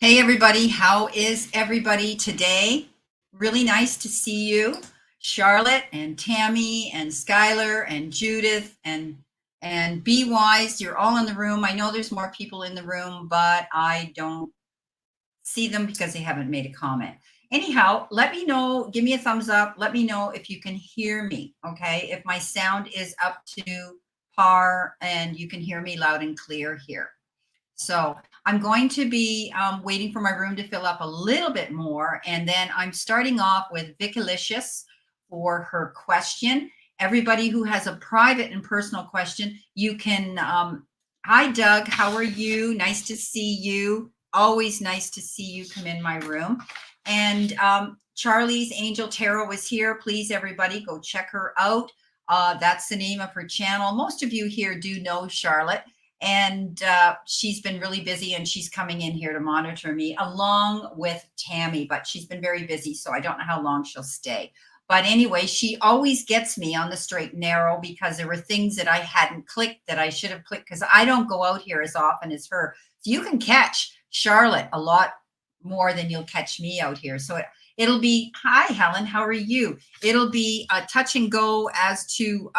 Hey everybody, how is everybody today? Really nice to see you. Charlotte and Tammy and Skylar and Judith and Be Wise, you're all in the room. I know there's more people in the room, but I don't see them because they haven't made a comment. Anyhow, let me know, give me a thumbs up. Let me know if you can hear me, okay? If my sound is up to par and you can hear me loud and clear here. So I'm going to be waiting for my room to fill up a little bit more. And then I'm starting off with Vicalicious for her question. Everybody who has a private and personal question, you can, hi Doug, how are you? Nice to see you. Always nice to see you come in my room. And Charlie's Angel Tarot is here. Please, everybody, go check her out. That's the name of her channel. Most of you here do know Charlotte. And she's been really busy and she's coming in here to monitor me along with Tammy, but she's been very busy, so I don't know how long she'll stay. But anyway, she always gets me on the straight and narrow because there were things that I hadn't clicked that I should have clicked because I don't go out here as often as her. So you can catch Charlotte a lot more than you'll catch me out here. So it'll be, hi Helen, how are you? It'll be a touch and go as to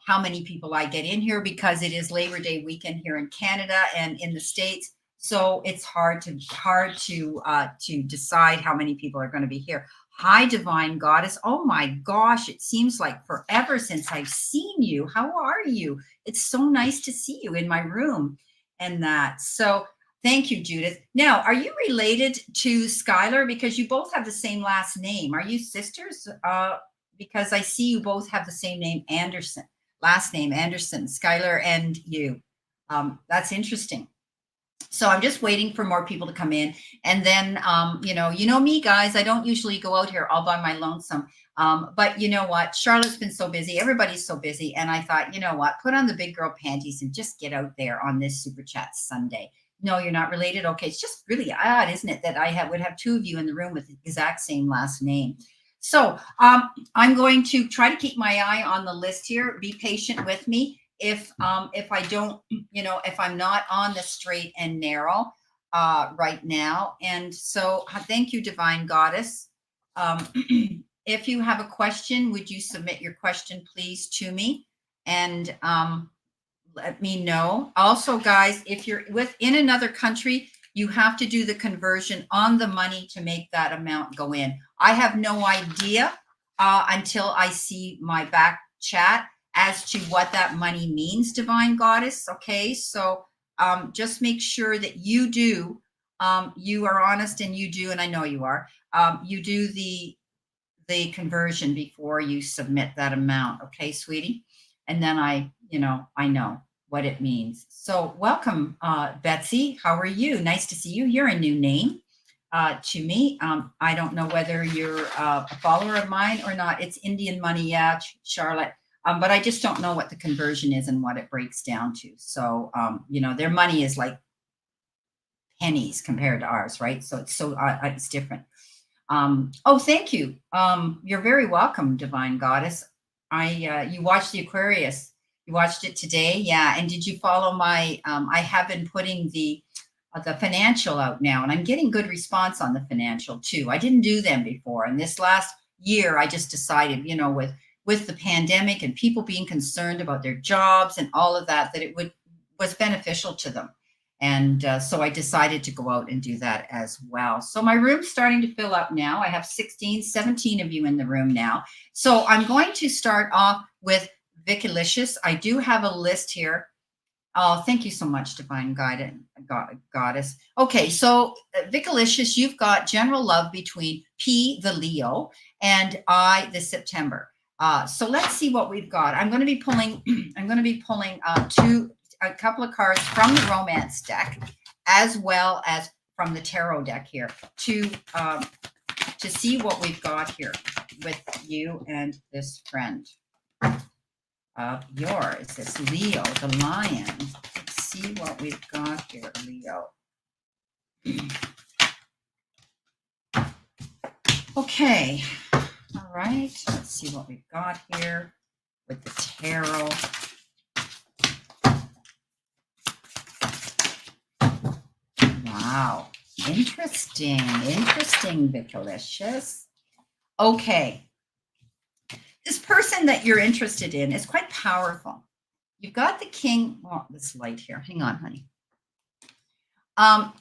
how many people I get in here because it is Labor Day weekend here in Canada and in the States. So it's hard to decide how many people are going to be here. Hi, Divine Goddess. Oh my gosh, it seems like forever since I've seen you. How are you? It's so nice to see you in my room and that. So thank you, Judith. Now, are you related to Skylar? Because you both have the same last name. Are you sisters? Because I see you both have the same name, Anderson, last name Anderson, Skylar and you. That's interesting. So I'm just waiting for more people to come in. And then, you know me, guys, I don't usually go out here all by my lonesome. But you know what? Charlotte's been so busy. Everybody's so busy. And I thought, you know what? Put on the big girl panties and just get out there on this Super Chat Sunday. No, you're not related. Okay. It's just really odd, isn't it? That would have two of you in the room with the exact same last name. So I'm going to try to keep my eye on the list here. Be patient with me. If I don't, if I'm not on the straight and narrow right now. And so thank you, Divine Goddess. If you have a question, would you submit your question, please, to me? And let me know. Also, guys, if you're within another country, you have to do the conversion on the money to make that amount go in. I have no idea until I see my back chat as to what that money means, Divine Goddess. Okay, so just make sure that you do, you are honest and you do, and I know you are, you do the conversion before you submit that amount. Okay, sweetie? And then I know what it means. So welcome, Betsy. How are you? Nice to see you. You're a new name to me. I don't know whether you're a follower of mine or not. It's Indian money, yeah, Charlotte. But I just don't know what the conversion is and what it breaks down to. So, their money is like pennies compared to ours, right? So it's different. Oh, thank you. You're very welcome, Divine Goddess. You watched the Aquarius. You watched it today, yeah. And did you follow my? I have been putting the financial out now, and I'm getting good response on the financial too. I didn't do them before, and this last year, I just decided, with the pandemic and people being concerned about their jobs and all of that, that it was beneficial to them. And so I decided to go out and do that as well. So my room's starting to fill up now. I have 17 of you in the room now. So I'm going to start off with Vicalicious. I do have a list here. Oh, thank you so much, Divine Goddess. Okay, so Vicalicious, you've got general love between P, the Leo, and I, the September. So let's see what we've got. I'm going to be pulling. A couple of cards from the romance deck, as well as from the tarot deck here, to see what we've got here with you and this friend of yours, this Leo, the lion. Let's see what we've got here, Leo. Okay. All right. Let's see what we've got here with the tarot. Wow. Interesting. Interesting, Vicalicious. Okay. This person that you're interested in is quite powerful. You've got the king. Well, this light here. Hang on, honey.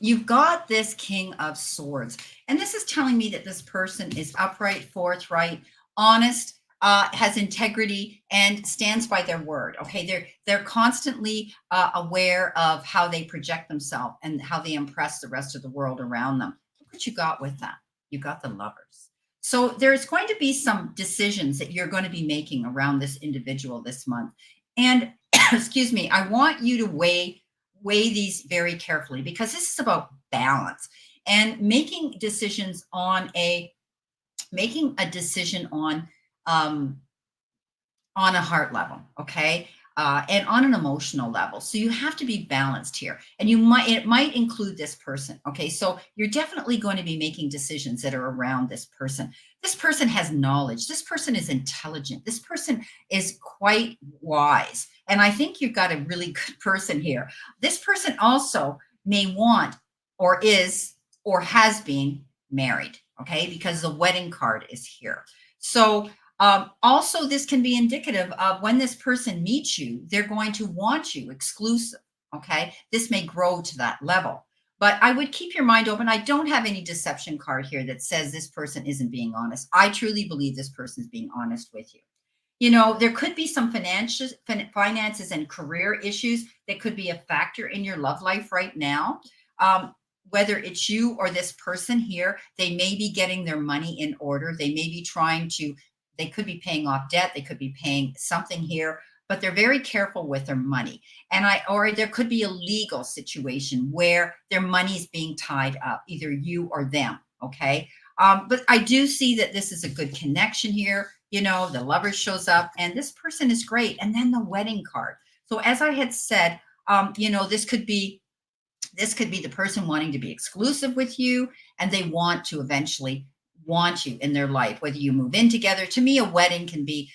You've got this King of Swords, and this is telling me that this person is upright, forthright, honest, has integrity, and stands by their word. Okay, they're constantly aware of how they project themselves and how they impress the rest of the world around them. Look what you got with that. You got the Lovers. So there's going to be some decisions that you're going to be making around this individual this month, and excuse me, I want you to weigh these very carefully, because this is about balance and making decisions on a decision on a heart level, okay, and on an emotional level. So you have to be balanced here, and it might include this person. Okay, so you're definitely going to be making decisions that are around this person. This person has knowledge. This person is intelligent. This person is quite wise, and I think you've got a really good person here. This person also may want, or is, or has been married. Okay, because the wedding card is here. So also, this can be indicative of when this person meets you, they're going to want you exclusive. Okay, this may grow to that level, but I would keep your mind open. I don't have any deception card here that says this person isn't being honest. I truly believe this person is being honest with you. You know, there could be some finances and career issues that could be a factor in your love life right now. Whether it's you or this person here, they may be getting their money in order. They may be they could be paying off debt. They could be paying something here, but they're very careful with their money. Or there could be a legal situation where their money is being tied up, either you or them. Okay. But I do see that this is a good connection here. You know, the Lover shows up and this person is great. And then the wedding card. So as I had said, you know, this could be the person wanting to be exclusive with you, and they want to eventually want you in their life, whether you move in together. To me, a wedding can be,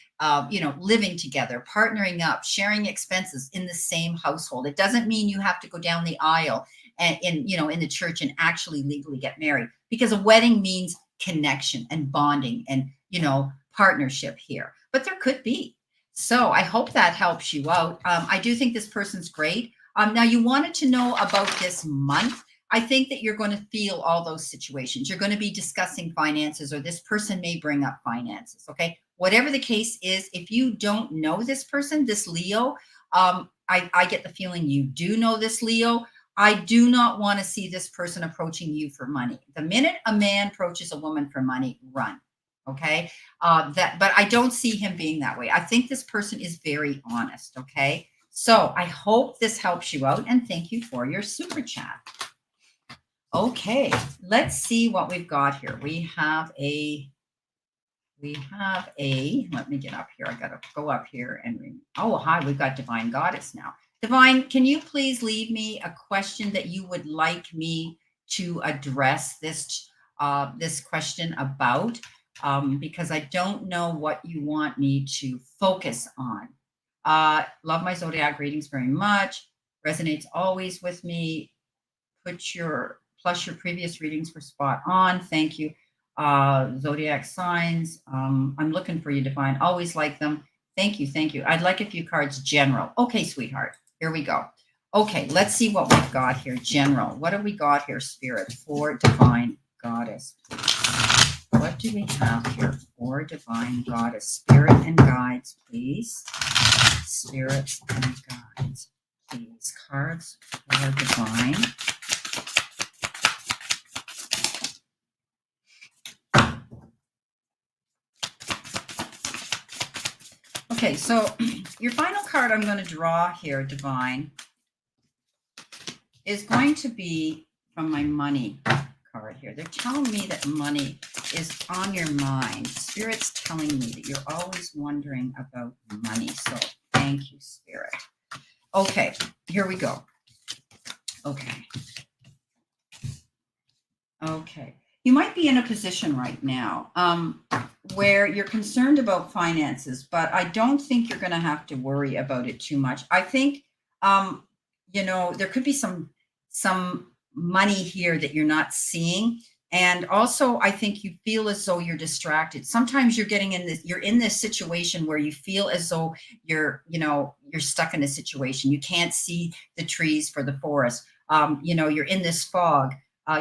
you know, living together, partnering up, sharing expenses in the same household. It doesn't mean you have to go down the aisle and in the church and actually legally get married, because a wedding means connection and bonding and, you know, partnership here. But there could be. So I hope that helps you out. I do think this person's great. Now, you wanted to know about this month. I think that you're going to feel all those situations. You're going to be discussing finances, or this person may bring up finances. Okay. Whatever the case is, if you don't know this person, this Leo, I get the feeling you do know this Leo. I do not want to see this person approaching you for money. The minute a man approaches a woman for money, run. Okay. But I don't see him being that way. I think this person is very honest. Okay. So I hope this helps you out, and thank you for your super chat. Okay, let's see what we've got here. We have a, let me get up here. I got to go up here and, oh, hi, we've got Divine Goddess now. Divine, can you please leave me a question that you would like me to address this question about? Because I don't know what you want me to focus on. Love my zodiac readings very much. Resonates always with me. Plus your previous readings were spot on. Thank you. Zodiac signs. I'm looking for you, Divine. Always like them. Thank you. Thank you. I'd like a few cards general. Okay, sweetheart. Here we go. Okay, let's see what we've got here. General. What have we got here, Spirit, for Divine Goddess? What do we have here for Divine Goddess? Spirit and guides, please. Spirits and guides, please. Cards for Divine. Okay, so your final card I'm going to draw here, Divine, is going to be from my money card here. They're telling me that money is on your mind. Spirit's telling me that you're always wondering about money. So thank you, Spirit. Okay, here we go. Okay. Okay. You might be in a position right now where you're concerned about finances, but I don't think you're going to have to worry about it too much. I think, you know, there could be some money here that you're not seeing. And also, I think you feel as though you're distracted. Sometimes you're in this situation where you feel as though you're stuck in a situation. You can't see the trees for the forest. You're in this fog.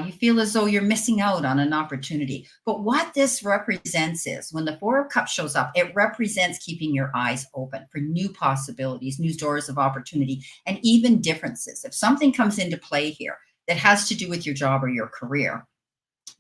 You feel as though you're missing out on an opportunity. But what this represents is when the Four of Cups shows up, it represents keeping your eyes open for new possibilities, new doors of opportunity, and even differences. If something comes into play here that has to do with your job or your career,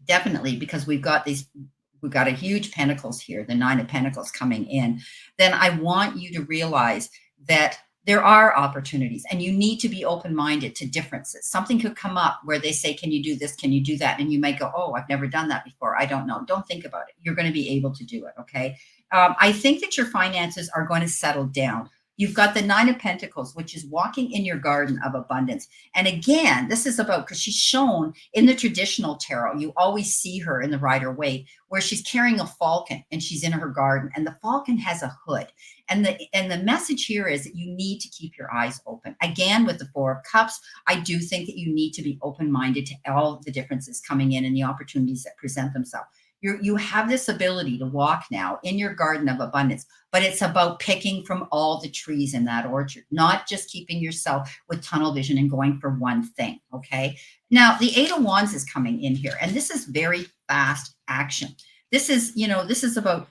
definitely, because we've got a huge Pentacles here, the Nine of Pentacles coming in, then I want you to realize that there are opportunities and you need to be open-minded to differences. Something could come up where they say, can you do this? Can you do that? And you might go, oh, I've never done that before. I don't know. Don't think about it. You're going to be able to do it. Okay. I think that your finances are going to settle down. You've got the Nine of Pentacles, which is walking in your garden of abundance. And again, this is about, because she's shown in the traditional tarot, you always see her in the Rider-Waite, where she's carrying a falcon and she's in her garden, and the falcon has a hood. And the message here is that you need to keep your eyes open. Again, with the Four of Cups, I do think that you need to be open-minded to all the differences coming in and the opportunities that present themselves. You have this ability to walk now in your garden of abundance, but it's about picking from all the trees in that orchard, not just keeping yourself with tunnel vision and going for one thing. Okay. Now the Eight of Wands is coming in here, and this is very fast action. This is about,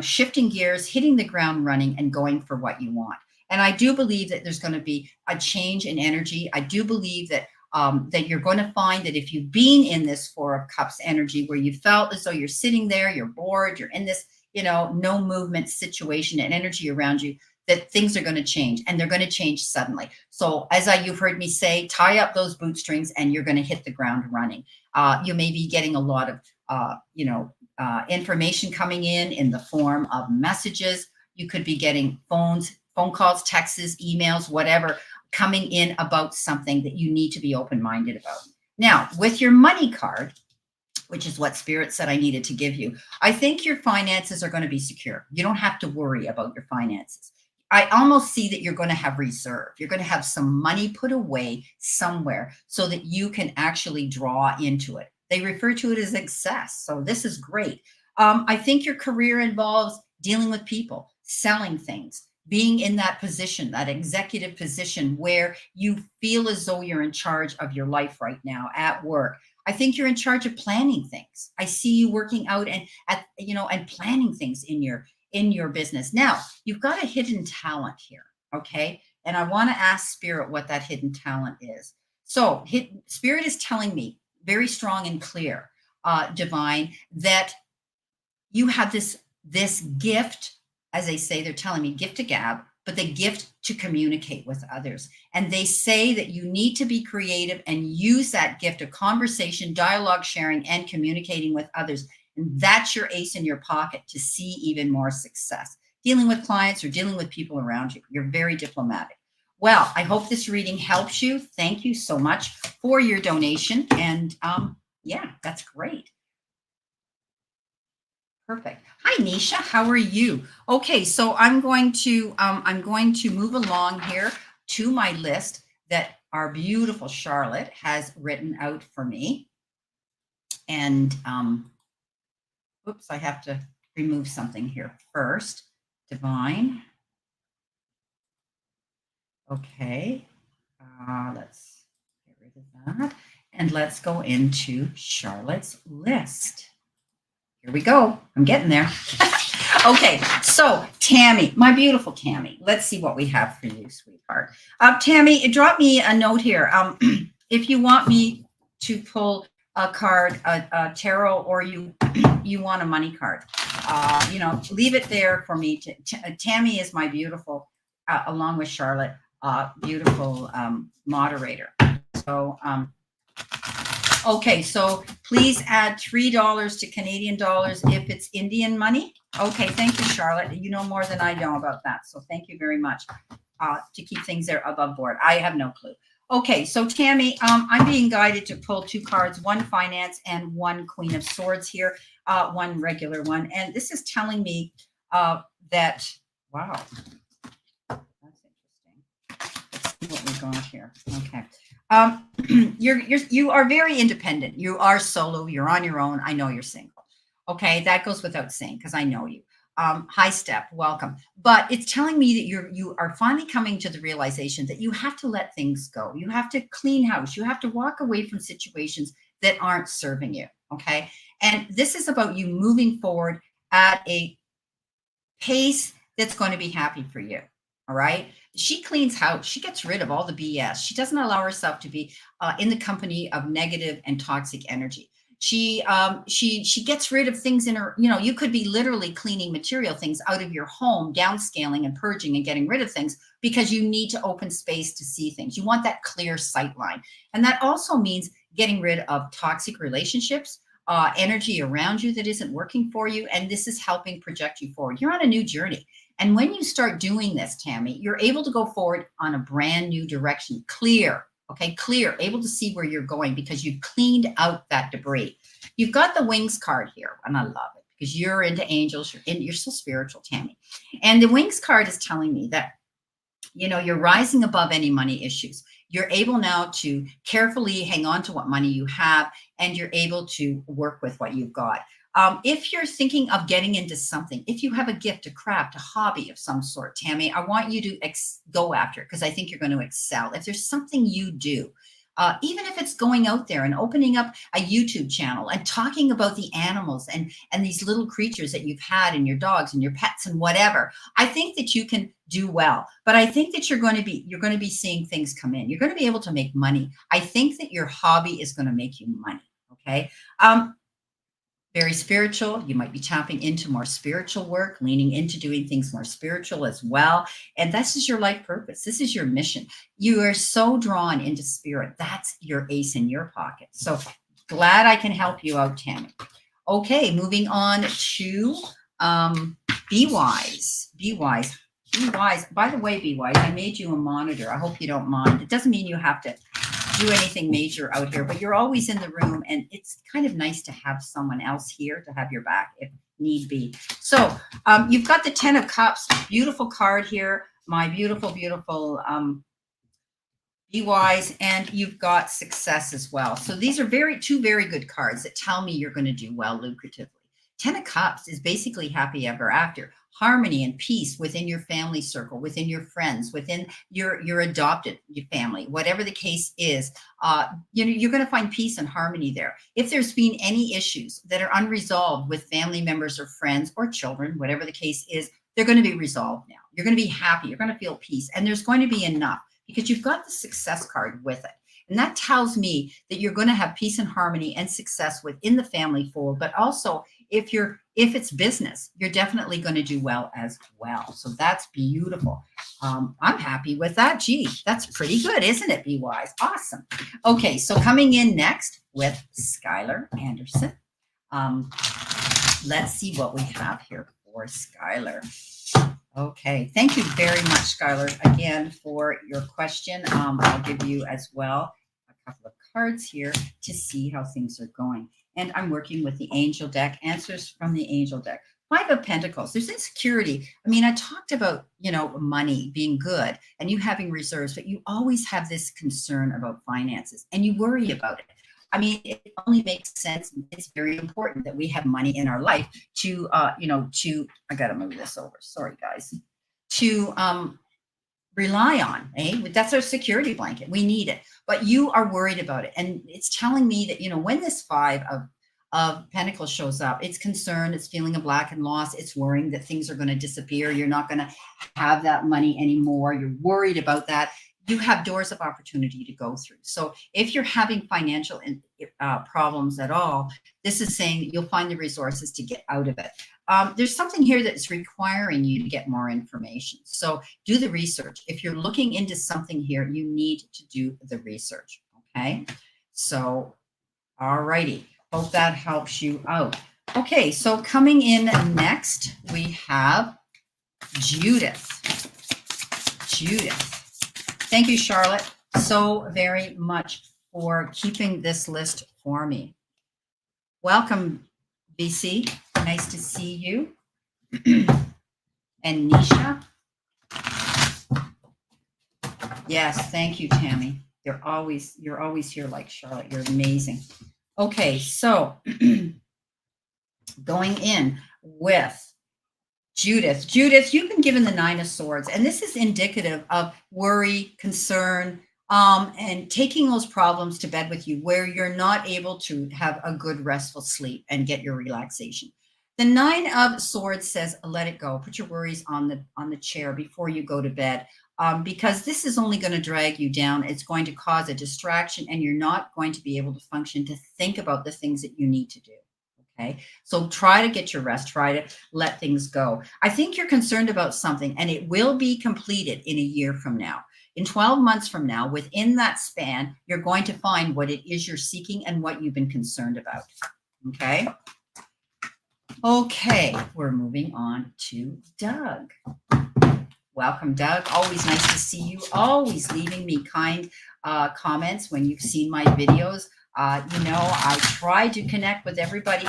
shifting gears, hitting the ground running, and going for what you want. And I do believe that there's going to be a change in energy. I do believe that you're going to find that if you've been in this Four of Cups energy where you felt as though you're sitting there, you're bored, you're in this, no movement situation and energy around you, that things are going to change, and they're going to change suddenly. So you've heard me say, tie up those bootstrings and you're going to hit the ground running. You may be getting a lot of, information coming in the form of messages. You could be getting phone calls, texts, emails, whatever, coming in about something that you need to be open-minded about. Now, with your money card, which is what Spirit said I needed to give you, I think your finances are going to be secure. You don't have to worry about your finances. I almost see that you're going to have reserve. You're going to have some money put away somewhere so that you can actually draw into it. They refer to it as excess. So this is great. I think your career involves dealing with people, selling things, being in that position, that executive position where you feel as though you're in charge of your life right now at work. I think you're in charge of planning things. I see you working out and planning things in your business. Now, you've got a hidden talent here, okay? And I want to ask Spirit what that hidden talent is. So Spirit is telling me very strong and clear, Divine, that you have this gift. As they say, they're telling me gift to gab, but the gift to communicate with others. And they say that you need to be creative and use that gift of conversation, dialogue, sharing, and communicating with others. And that's your ace in your pocket to see even more success. Dealing with clients or dealing with people around you. You're very diplomatic. Well, I hope this reading helps you. Thank you so much for your donation. And yeah, that's great. Perfect. Hi, Nisha. How are you? Okay, so I'm going to move along here to my list that our beautiful Charlotte has written out for me. And oops, I have to remove something here first. Divine. Okay. Let's get rid of that. And let's go into Charlotte's list. Here we go. I'm getting there. Okay, so Tammy, my beautiful Tammy, let's see what we have for you, sweetheart. Tammy, drop me a note here. If you want me to pull a card, a tarot, or you want a money card, leave it there for me. Tammy is my beautiful, along with Charlotte, beautiful moderator. So, okay, so please add $3 to Canadian dollars if it's Indian money. Okay, thank you, Charlotte. You know more than I know about that, so thank you very much to keep things there above board. I have no clue. Okay, so Tammy, I'm being guided to pull two cards, one finance and one Queen of Swords here, one regular one. And this is telling me that, wow, that's interesting. Let's see what we got here. Okay. you are very independent. You are solo. You're on your own. I know you're single. Okay, that goes without saying because I know you. High step, welcome. But it's telling me that you are finally coming to the realization that you have to let things go. You have to clean house. You have to walk away from situations that aren't serving you. Okay, and this is about you moving forward at a pace that's going to be happy for you. All right. She cleans house. She gets rid of all the BS. She doesn't allow herself to be in the company of negative and toxic energy. She gets rid of things in her, you could be literally cleaning material things out of your home, downscaling and purging and getting rid of things because you need to open space to see things. You want that clear sight line. And that also means getting rid of toxic relationships, energy around you that isn't working for you. And this is helping project you forward. You're on a new journey. And when you start doing this, Tammy, you're able to go forward on a brand new direction, clear. Okay, clear, able to see where you're going because you've cleaned out that debris. You've got the wings card here, and I love it because you're into angels. You're so spiritual, Tammy. And the wings card is telling me that, you're rising above any money issues. You're able now to carefully hang on to what money you have, and you're able to work with what you've got. If you're thinking of getting into something, if you have a gift, a craft, a hobby of some sort, Tammy, I want you to go after it because I think you're going to excel. If there's something you do, even if it's going out there and opening up a YouTube channel and talking about the animals and these little creatures that you've had and your dogs and your pets and whatever, I think that you can do well. But I think that you're going to be seeing things come in. You're going to be able to make money. I think that your hobby is going to make you money. Okay. Very spiritual. You might be tapping into more spiritual work, leaning into doing things more spiritual as well. And this is your life purpose. This is your mission. You are so drawn into spirit. That's your ace in your pocket. So glad I can help you out, Tammy. Okay, moving on to Be Wise. Be Wise. Be Wise. By the way, Be Wise, I made you a monitor. I hope you don't mind. It doesn't mean you have to do anything major out here, but you're always in the room, and it's kind of nice to have someone else here to have your back if need be. So you've got the 10 of Cups, beautiful card here, my beautiful, beautiful Be Wise, and you've got success as well. So these are two very good cards that tell me you're going to do well lucratively. 10 of Cups is basically happy ever after. Harmony and peace within your family circle, within your friends, within your adopted family, whatever the case is, you're going to find peace and harmony there. If there's been any issues that are unresolved with family members or friends or children, whatever the case is, they're going to be resolved now. You're going to be happy. You're going to feel peace. And there's going to be enough because you've got the success card with it. And that tells me that you're going to have peace and harmony and success within the family fold, but also if it's business, you're definitely going to do well as well. So that's beautiful. I'm happy with that. Gee, that's pretty good, isn't it? Be Wise. Awesome. Okay, so coming in next with Skylar Anderson. Let's see what we have here for Skylar. Okay, thank you very much, Skylar, again for your question. I'll give you as well a couple of cards here to see how things are going. And I'm working with the angel deck, answers from the angel deck. 5 of Pentacles, there's insecurity. I mean, I talked about, money being good and you having reserves, but you always have this concern about finances and you worry about it. I mean, it only makes sense. It's very important that we have money in our life to, I got to move this over. Sorry, guys. To rely on, That's our security blanket. We need it, but you are worried about it. And it's telling me that, when this 5 of Pentacles shows up, it's concerned, it's feeling of lack and loss, it's worrying that things are going to disappear. You're not going to have that money anymore. You're worried about that. You have doors of opportunity to go through. So if you're having financial problems at all, this is saying that you'll find the resources to get out of it. There's something here that's requiring you to get more information. So do the research. If you're looking into something here, you need to do the research. Okay. So, all righty. Hope that helps you out. Okay. So coming in next, we have Judith. Judith. Thank you, Charlotte, so very much for keeping this list for me. Welcome, BC. Nice to see you. And Nisha. Yes, thank you, Tammy. you're always here like Charlotte. You're amazing. Okay, so going in with Judith. Judith, you've been given the Nine of Swords, and this is indicative of worry, concern, and taking those problems to bed with you where you're not able to have a good restful sleep and get your relaxation. The Nine of Swords says, let it go. Put your worries on the chair before you go to bed, because this is only going to drag you down. It's going to cause a distraction, and you're not going to be able to function to think about the things that you need to do. Okay, so try to get your rest, try to let things go. I think you're concerned about something, and it will be completed in a year from now. In 12 months from now, within that span, you're going to find what it is you're seeking and what you've been concerned about. Okay. Okay, we're moving on to Doug. Welcome, Doug. Always nice to see you. Always leaving me kind comments when you've seen my videos. I try to connect with everybody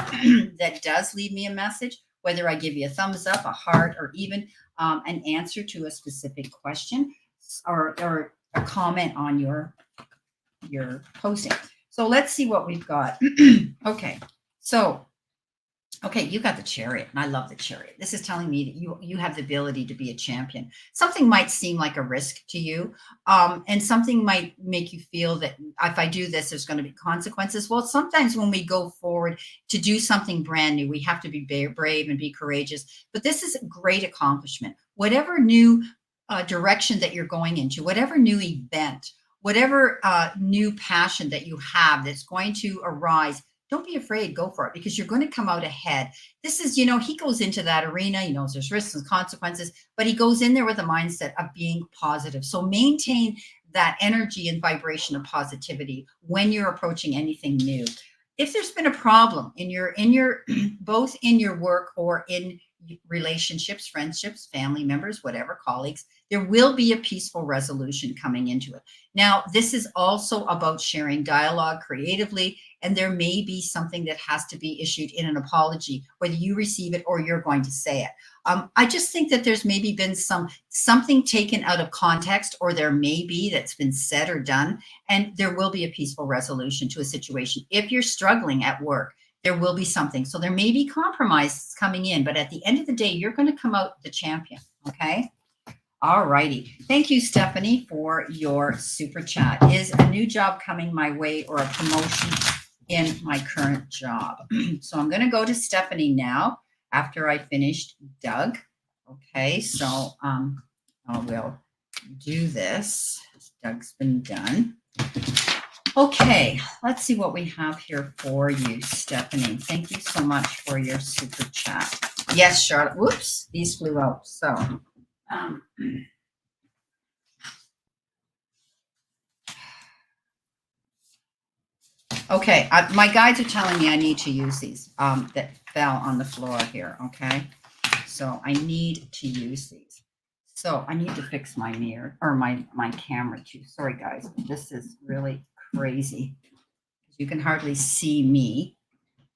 that does leave me a message, whether I give you a thumbs up, a heart, or even an answer to a specific question or a comment on your posting. So let's see what we've got. Okay, you got the Chariot, and I love the Chariot. This is telling me that you have the ability to be a champion. Something might seem like a risk to you, and something might make you feel that if I do this, there's going to be consequences. Well, sometimes when we go forward to do something brand new, we have to be brave and be courageous. But this is a great accomplishment. Whatever new direction that you're going into, whatever new event, whatever new passion that you have that's going to arise, don't be afraid, go for it, because you're going to come out ahead. This is, he goes into that arena, he knows there's risks and consequences, but he goes in there with a mindset of being positive. So maintain that energy and vibration of positivity when you're approaching anything new. If there's been a problem in your both in your work or in relationships, friendships, family members, whatever, colleagues, there will be a peaceful resolution coming into it. Now, this is also about sharing dialogue creatively, and there may be something that has to be issued in an apology, whether you receive it or you're going to say it. I just think that there's maybe been something taken out of context, or there may be that's been said or done, and there will be a peaceful resolution to a situation. If you're struggling at work, there will be something. So there may be compromises coming in, but at the end of the day, you're going to come out the champion. Okay. All righty. Thank you, Stephanie, for your super chat. Is a new job coming my way or a promotion in my current job? So I'm going to go to Stephanie now after I finished Doug. Okay. So I will do this. Doug's been done. Okay, let's see what we have here for you, Stephanie. Thank you so much for your super chat. Yes, Charlotte. Whoops, these flew out. So, okay, my guides are telling me I need to use these that fell on the floor here. Okay, so I need to use these. So I need to fix my mirror or my camera too. Sorry, guys, this is really crazy. You can hardly see me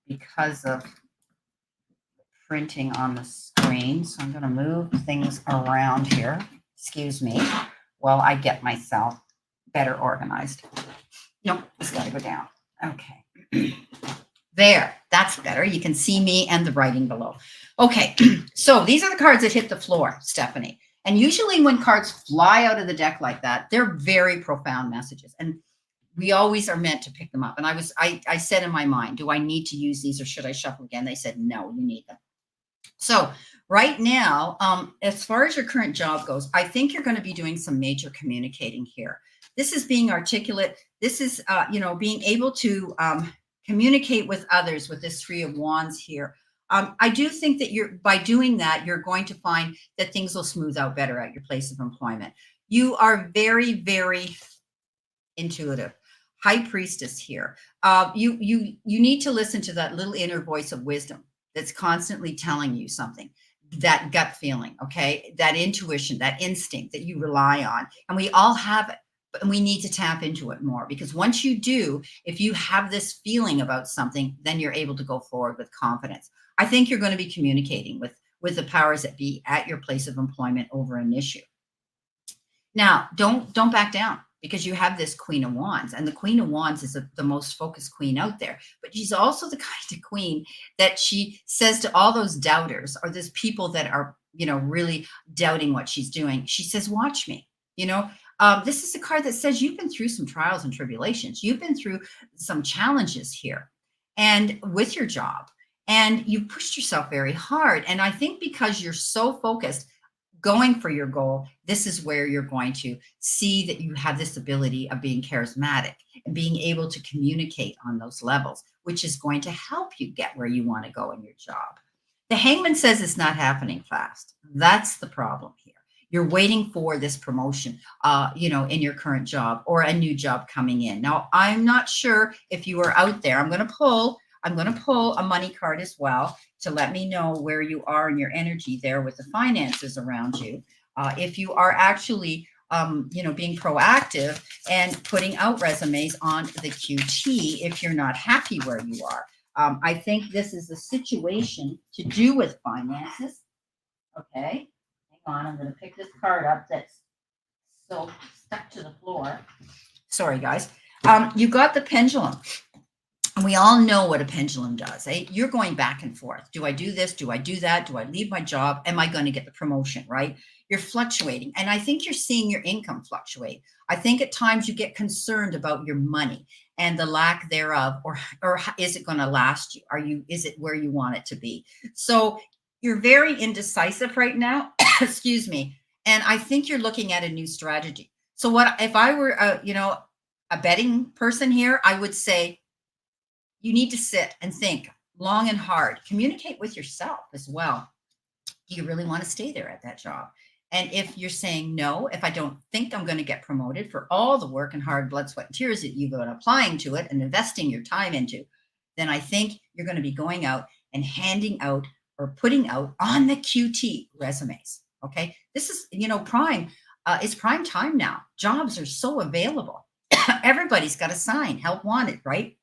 because of printing on the screen. So I'm going to move things around here. Excuse me while I get myself better organized. Nope, it's got to go down. Okay. There, that's better. You can see me and the writing below. Okay, so these are the cards that hit the floor, Stephanie. And usually when cards fly out of the deck like that, they're very profound messages. And we always are meant to pick them up. And I said in my mind, do I need to use these or should I shuffle again? They said, no, you need them. So right now, as far as your current job goes, I think you're going to be doing some major communicating here. This is being articulate. This is, being able to communicate with others with this Three of Wands here. I do think that by doing that, you're going to find that things will smooth out better at your place of employment. You are very, very intuitive. High Priestess here. You need to listen to that little inner voice of wisdom that's constantly telling you something, that gut feeling, okay? That intuition, that instinct that you rely on. And we all have it, but we need to tap into it more, because once you do, if you have this feeling about something, then you're able to go forward with confidence. I think you're going to be communicating with the powers that be at your place of employment over an issue. Now, don't back down. because you have this Queen of Wands, and the Queen of Wands is the most focused queen out there. But she's also the kind of queen that she says to all those doubters, or those people that are, really doubting what she's doing. She says, watch me, this is a card that says you've been through some trials and tribulations. You've been through some challenges here and with your job, and you pushed yourself very hard. And I think because you're so focused going for your goal, this is where you're going to see that you have this ability of being charismatic and being able to communicate on those levels, which is going to help you get where you want to go in your job. The Hangman says it's not happening fast. That's the problem here. You're waiting for this promotion, in your current job, or a new job coming in. Now, I'm not sure if you are out there. I'm going to pull a money card as well to let me know where you are in your energy there with the finances around you. If you are actually, being proactive and putting out resumes on the QT, if you're not happy where you are. I think this is a situation to do with finances. Okay. Hang on. I'm going to pick this card up that's so stuck to the floor. Sorry, guys. You got the pendulum. And we all know what a pendulum does. Eh? You're going back and forth. Do I do this? Do I do that? Do I leave my job? Am I going to get the promotion, right? You're fluctuating. And I think you're seeing your income fluctuate. I think at times you get concerned about your money and the lack thereof, or is it going to last you? Is it where you want it to be? So you're very indecisive right now. Excuse me. And I think you're looking at a new strategy. So if I were, a betting person here, I would say, you need to sit and think long and hard. Communicate with yourself as well. Do you really want to stay there at that job? And if you're saying no, if I don't think I'm going to get promoted for all the work and hard blood, sweat, and tears that you've been applying to it and investing your time into, then I think you're going to be going out and handing out or putting out on the QT resumes. Okay. This is, prime. It's prime time now. Jobs are so available. Everybody's got a sign, help wanted, right?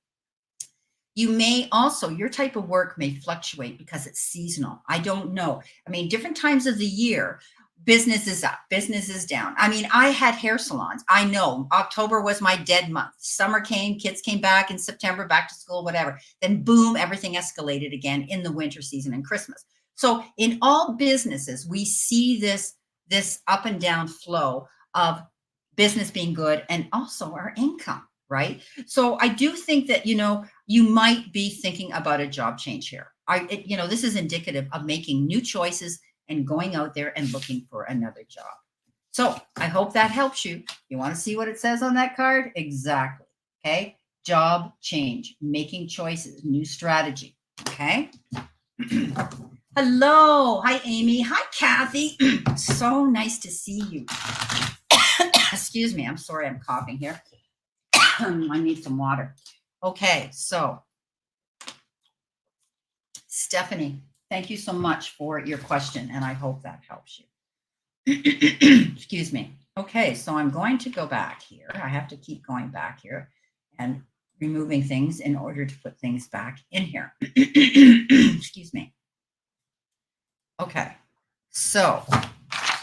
You may also, your type of work may fluctuate because it's seasonal. I don't know. I mean, different times of the year, business is up, business is down. I mean, I had hair salons. I know October was my dead month. Summer came, kids came back in September, back to school, whatever. Then boom, everything escalated again in the winter season and Christmas. So in all businesses, we see this up and down flow of business being good and also our income, right? So I do think that, you might be thinking about a job change here. This is indicative of making new choices and going out there and looking for another job. So I hope that helps you. You want to see what it says on that card? Exactly. Okay. Job change, making choices, new strategy. Okay. Hello. Hi, Amy. Hi, Kathy. So nice to see you. Excuse me. I'm sorry. I'm coughing here. I need some water. Okay, so Stephanie, thank you so much for your question, and I hope that helps you. Excuse me. Okay, so I'm going to go back here. I have to keep going back here and removing things in order to put things back in here. Excuse me. Okay, so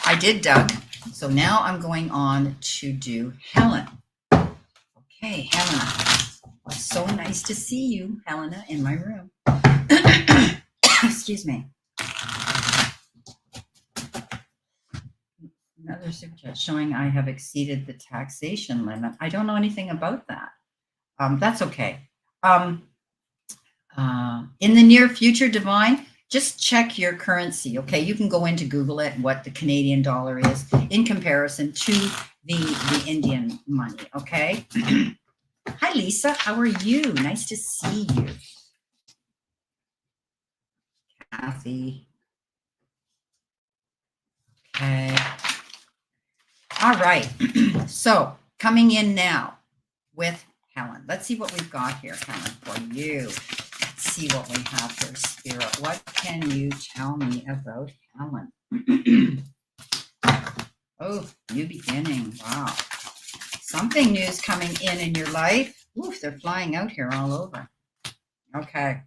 I did Doug. So now I'm going on to do Helen. Okay, Helena. So nice to see you, Helena, in my room. Excuse me. Another signature showing I have exceeded the taxation limit. I don't know anything about that. That's okay. In the near future, Divine, just check your currency. Okay, you can go into Google it, what the Canadian dollar is in comparison to the Indian money. Okay. Hi, Lisa. How are you? Nice to see you. Kathy. Okay. All right. So coming in now with Helen. Let's see what we've got here, Helen, for you. Let's see what we have for Spirit. What can you tell me about Helen? Oh, new beginning. Wow. Something new is coming in your life. Oof, they're flying out here all over. Okay.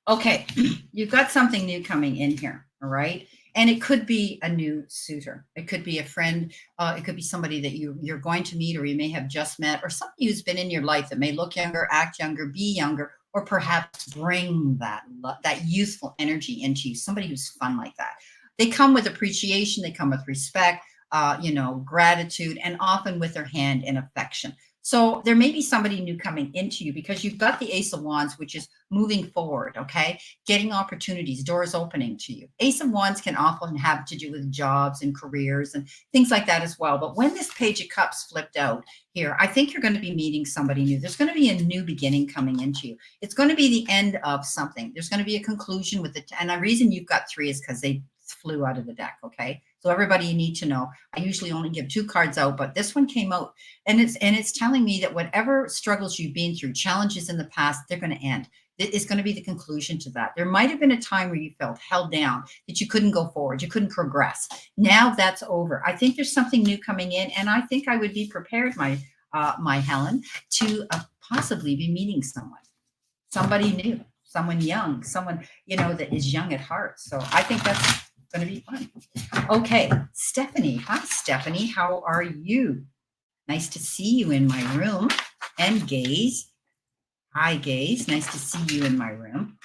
Okay, you've got something new coming in here, all right? And it could be a new suitor. It could be a friend. It could be somebody that you're going to meet, or you may have just met, or somebody who's been in your life that may look younger, act younger, be younger, or perhaps bring that youthful energy into you. Somebody who's fun like that. They come with appreciation. They come with respect, gratitude, and often with their hand in affection. So there may be somebody new coming into you because you've got the Ace of Wands, which is moving forward, okay? Getting opportunities, doors opening to you. Ace of Wands can often have to do with jobs and careers and things like that as well. But when this Page of Cups flipped out here, I think you're going to be meeting somebody new. There's going to be a new beginning coming into you. It's going to be the end of something. There's going to be a conclusion with it. And the reason you've got 3 is because they flew out of the deck, okay? So everybody, you need to know, I usually only give 2 cards out, but this one came out, and it's telling me that whatever struggles you've been through, challenges in the past, they're going to end. It is going to be the conclusion to that. There might have been a time where you felt held down, that you couldn't go forward, you couldn't progress. Now that's over. I think there's something new coming in, and I think I would be prepared, my Helen, to possibly be meeting somebody new, someone young, someone that is young at heart. So I think that's going to be fun. Okay, Stephanie. Hi, Stephanie. How are you? Nice to see you in my room. And Gaze. Hi, Gaze. Nice to see you in my room.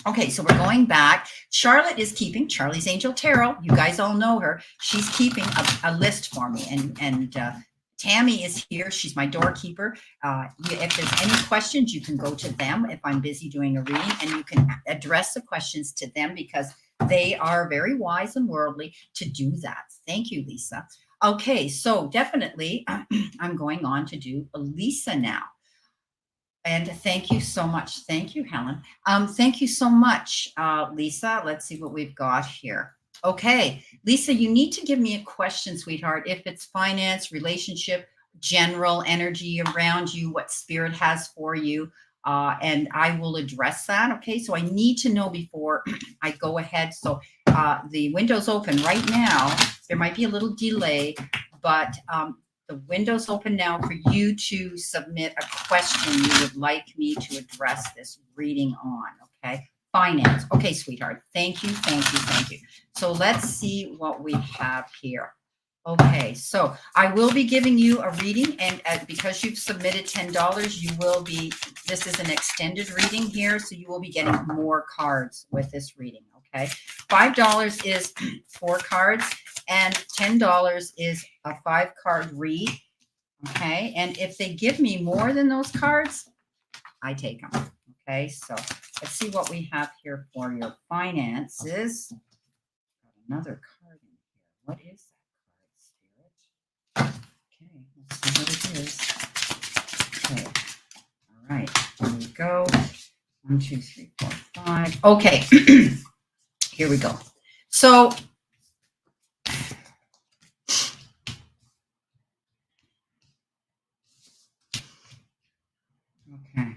Okay, so we're going back. Charlotte is keeping, Charlie's Angel Tarot. You guys all know her. She's keeping a list for me. And Tammy is here. She's my doorkeeper. If there's any questions, you can go to them if I'm busy doing a reading, and you can address the questions to them because they are very wise and worldly to do that. Thank you, Lisa. Okay, so definitely I'm going on to do Lisa now. And thank you so much. Thank you, Helen. Thank you so much, Lisa. Let's see what we've got here. Okay, Lisa, you need to give me a question, sweetheart. If it's finance, relationship, general energy around you, what spirit has for you, and I will address that. Okay, so I need to know before I go ahead. So the window's open right now. There might be a little delay, but the window's open now for you to submit a question you would like me to address this reading on. Okay, finance. Okay, sweetheart. Thank you, thank you, thank you. So let's see what we have here. Okay, so I will be giving you a reading, and because you've submitted $10, you will be, this is an extended reading here, so you will be getting more cards with this reading, okay? $5 is 4 cards, and $10 is a 5-card read, okay? And if they give me more than those cards, I take them, okay? So let's see what we have here for your finances. Another card in here. What is that? Okay, let's see what it is. Okay, all right, here we go. 1, 2, 3, 4, 5. Okay, here we go. So, okay,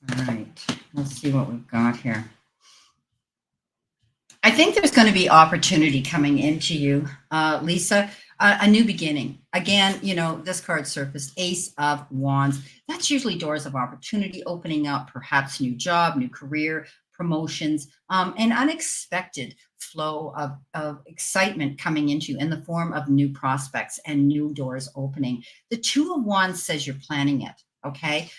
all right, let's see what we've got here. I think there's going to be opportunity coming into you, Lisa. A new beginning. Again, this card surfaced, Ace of Wands. That's usually doors of opportunity opening up, perhaps new job, new career, promotions, an unexpected flow of excitement coming into you in the form of new prospects and new doors opening. The 2 of Wands says you're planning it. Okay.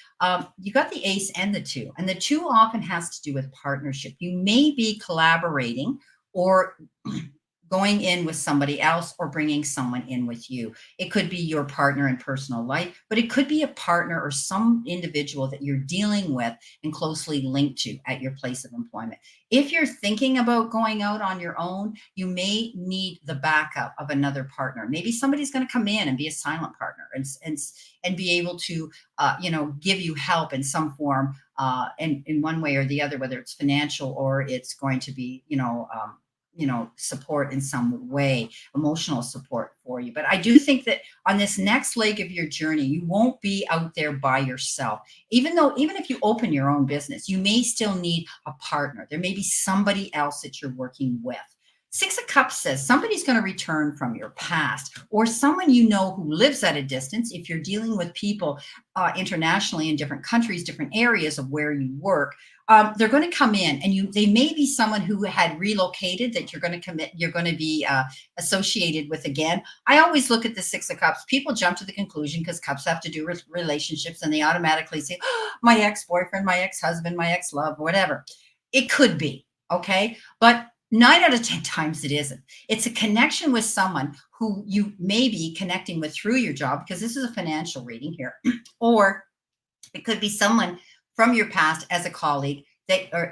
You got the Ace and the 2, and the 2 often has to do with partnership. You may be collaborating or going in with somebody else or bringing someone in with you. It could be your partner in personal life, but it could be a partner or some individual that you're dealing with and closely linked to at your place of employment. If you're thinking about going out on your own, you may need the backup of another partner. Maybe somebody's going to come in and be a silent partner and be able to, give you help in some form, in one way or the other, whether it's financial or it's going to be, support in some way, emotional support for you. But I do think that on this next leg of your journey, you won't be out there by yourself. Even if you open your own business, you may still need a partner. There may be somebody else that you're working with. Six of Cups says somebody's going to return from your past, or someone you know who lives at a distance. If you're dealing with people internationally in different countries, different areas of where you work, they're going to come in, and they may be someone who had relocated that you're going to you're going to be associated with again. I always look at the Six of Cups. People jump to the conclusion because cups have to do with relationships, and they automatically say, oh, my ex-boyfriend, my ex-husband, my ex-love, whatever. It could be, okay? But 9 out of 10 times it isn't. It's a connection with someone who you may be connecting with through your job, because this is a financial reading here, or it could be someone from your past as a colleague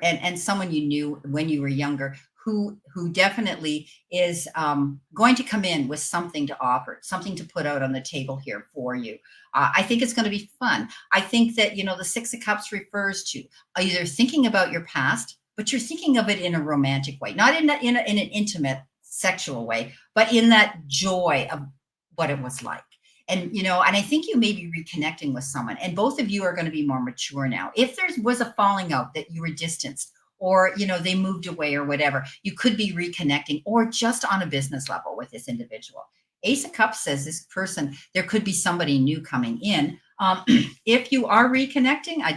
and someone you knew when you were younger who definitely is going to come in with something to offer, something to put out on the table here for you. I think it's going to be fun. I think that, the Six of Cups refers to either thinking about your past, but you're thinking of it in a romantic way, not in an intimate sexual way, but in that joy of what it was like. And, and I think you may be reconnecting with someone, and both of you are going to be more mature now. If there was a falling out, that you were distanced, or, they moved away or whatever, you could be reconnecting, or just on a business level with this individual. Ace of Cups says this person, there could be somebody new coming in. If you are reconnecting, I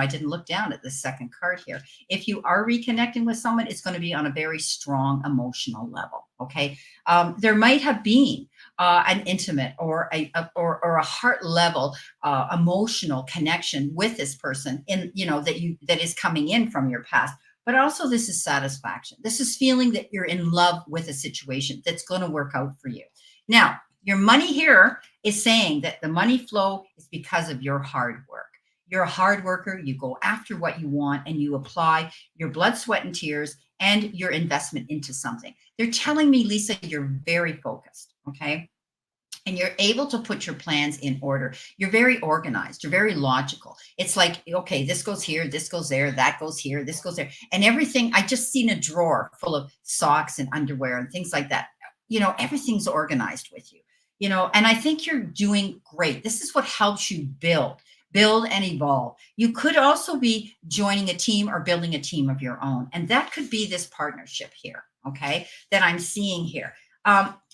didn't look down at the second card here. If you are reconnecting with someone, it's going to be on a very strong emotional level. Okay. There might have been an intimate or a heart level emotional connection with this person that is coming in from your past. But also, this is satisfaction. This is feeling that you're in love with a situation that's going to work out for you. Now, your money here is saying that the money flow is because of your hard work. You're a hard worker. You go after what you want, and you apply your blood, sweat, and tears and your investment into something. They're telling me, Lisa, you're very focused, okay? And you're able to put your plans in order. You're very organized. You're very logical. It's like, okay, this goes here, this goes there, that goes here, this goes there. And everything, I just seen a drawer full of socks and underwear and things like that. Everything's organized with you. And I think you're doing great. This is what helps you build and evolve. You could also be joining a team or building a team of your own. And that could be this partnership here, okay, that I'm seeing here.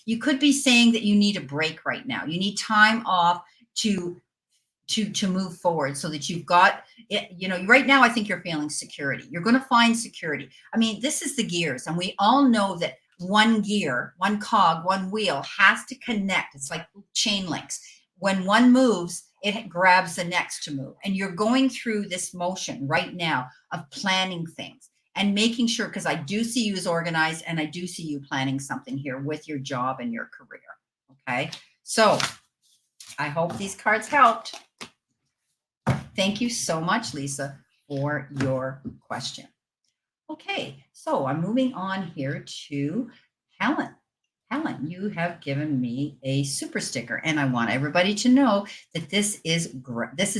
You could be saying that you need a break right now. You need time off to move forward, so that you've got it. Right now, I think you're feeling security. You're going to find security. I mean, this is the gears, and we all know that one gear, one cog, one wheel has to connect. It's like chain links. When one moves, it grabs the next to move. And you're going through this motion right now of planning things and making sure, because I do see you as organized, and I do see you planning something here with your job and your career. Okay. So I hope these cards helped. Thank you so much, Lisa, for your question. Okay, so I'm moving on here to Helen. Helen, you have given me a super sticker, and I want everybody to know that this is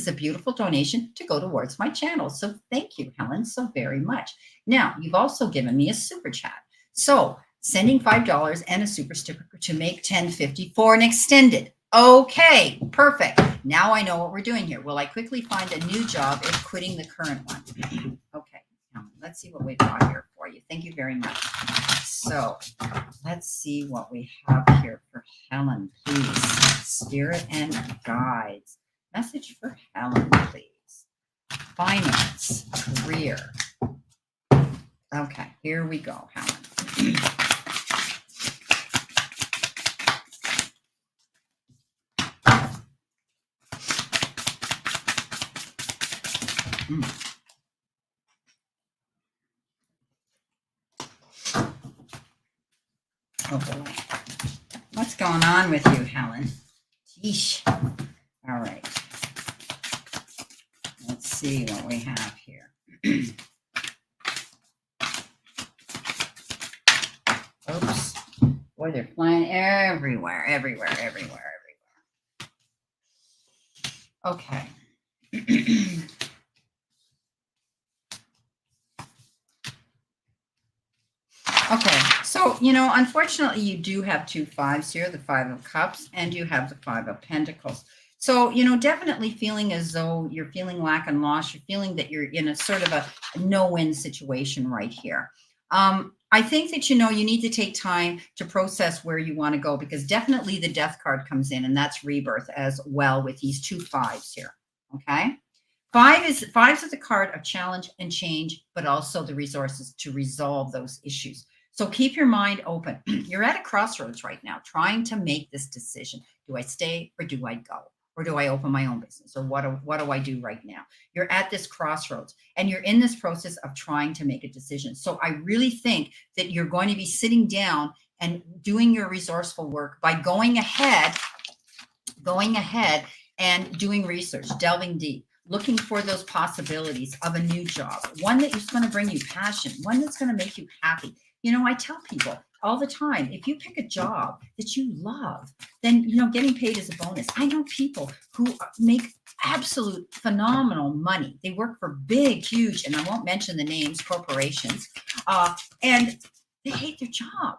a beautiful donation to go towards my channel. So thank you, Helen, so very much. Now, you've also given me a super chat. So sending $5 and a super sticker to make $10.50 for an extended. Okay, perfect. Now I know what we're doing here. Will I quickly find a new job if quitting the current one? Okay, let's see what we've got here for you. Thank you very much. So let's see what we have here for Helen, please. Spirit and guides. Message for Helen, please. Finance, career. Okay, here we go, Helen. Oh boy. What's going on with you, Helen? Yeesh. All right. Let's see what we have here. Oops. Boy, they're flying everywhere. Okay. Okay, so, unfortunately, you do have 2 5s here, the 5 of Cups, and you have the 5 of Pentacles. So, definitely feeling as though you're feeling lack and loss. You're feeling that you're in a sort of a no-win situation right here. I think that, you need to take time to process where you want to go, because definitely the death card comes in, and that's rebirth as well with these two fives here. Okay. Fives is the card of challenge and change, but also the resources to resolve those issues. So keep your mind open. You're at a crossroads right now, trying to make this decision. Do I stay or do I go? Or do I open my own business? Or what do I do right now? You're at this crossroads and you're in this process of trying to make a decision. So I really think that you're going to be sitting down and doing your resourceful work by going ahead and doing research, delving deep, looking for those possibilities of a new job, one that is going to bring you passion, one that's going to make you happy. I tell people all the time, if you pick a job that you love, then, getting paid is a bonus. I know people who make absolute phenomenal money. They work for big, huge, and I won't mention the names, corporations, and they hate their job.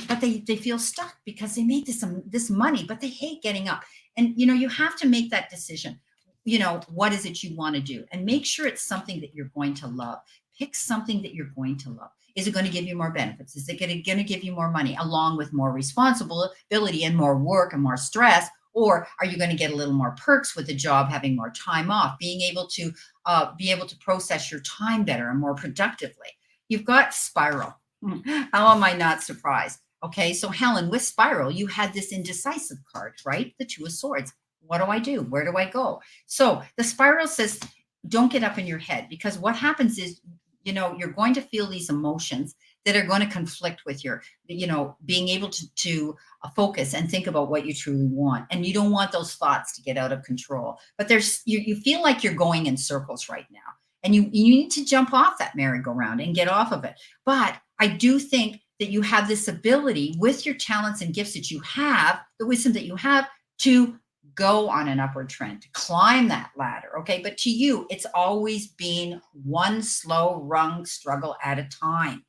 But they feel stuck because they made this money, but they hate getting up. And you have to make that decision. What is it you want to do, and make sure it's something that you're going to love. Pick something that you're going to love. Is it going to give you more benefits? Is it going to give you more money along with more responsibility and more work and more stress? Or are you going to get a little more perks with the job, having more time off, being able to process your time better and more productively? You've got spiral. How am I not surprised? Okay, so Helen, with spiral, you had this indecisive card, right? The Two of Swords. What do I do? Where do I go? So the spiral says, don't get up in your head, because what happens is, you're going to feel these emotions that are going to conflict with your, being able to focus and think about what you truly want. And you don't want those thoughts to get out of control. But you feel like you're going in circles right now. And you need to jump off that merry-go-round and get off of it. But I do think that you have this ability with your talents and gifts that you have, the wisdom that you have, to go on an upward trend, to climb that ladder. Okay. But to you, it's always been one slow rung struggle at a time.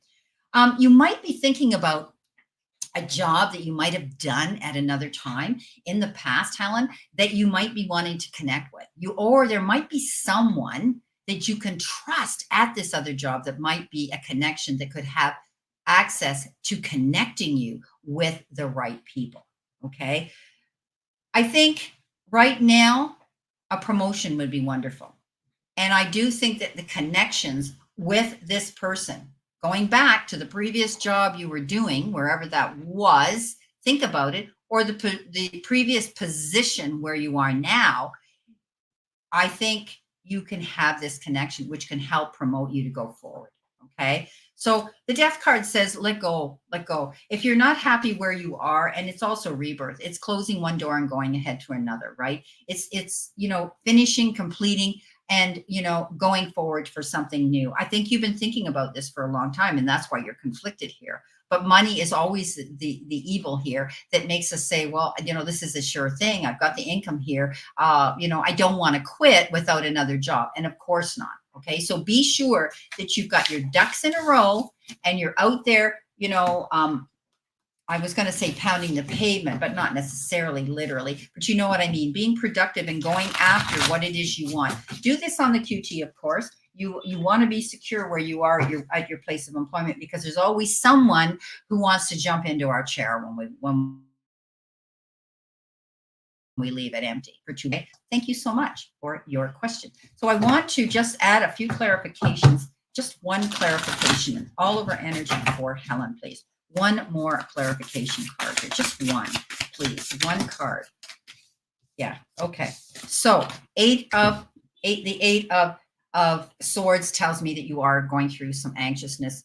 You might be thinking about a job that you might have done at another time in the past, Helen, that you might be wanting to connect with or there might be someone that you can trust at this other job that might be a connection that could have access to connecting you with the right people. Okay. I think right now a promotion would be wonderful. And I do think that the connections with this person, going back to the previous job you were doing, wherever that was, think about it, or the previous position where you are now, I think you can have this connection, which can help promote you to go forward. Okay. So the death card says, let go, let go. If you're not happy where you are, and it's also rebirth, it's closing one door and going ahead to another, right? It's, finishing, completing, and, going forward for something new. I think you've been thinking about this for a long time, and that's why you're conflicted here. But money is always the evil here that makes us say, well, this is a sure thing. I've got the income here. I don't want to quit without another job. And of course not. Okay. So be sure that you've got your ducks in a row and you're out there, I was going to say pounding the pavement, but not necessarily literally, but you know what I mean? Being productive and going after what it is you want. Do this on the QT, of course. You want to be secure where you are at your place of employment, because there's always someone who wants to jump into our chair when we leave it empty for 2 days. Thank you so much for your question. So I want to just add a few clarifications, just one clarification, all of our energy for Helen, please. One more clarification card here, just one, please, one card. Yeah, okay. So the eight of swords tells me that you are going through some anxiousness,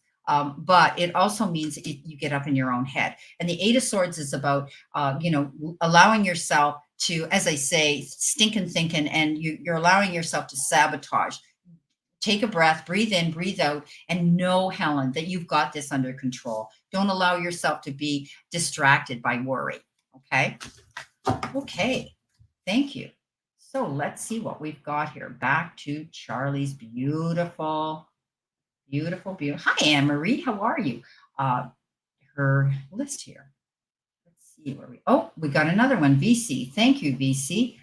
but it also means that you get up in your own head. And the Eight of Swords is about, allowing yourself to, as I say, stinking thinking, and you're allowing yourself to sabotage. Take a breath, breathe in, breathe out, and know, Helen, that you've got this under control. Don't allow yourself to be distracted by worry. Okay. Okay. Thank you. So let's see what we've got here. Back to Charlie's beautiful, beautiful, beautiful. Hi, Anne-Marie. How are you? Her list here. Let's see where we got another one. VC. Thank you, VC.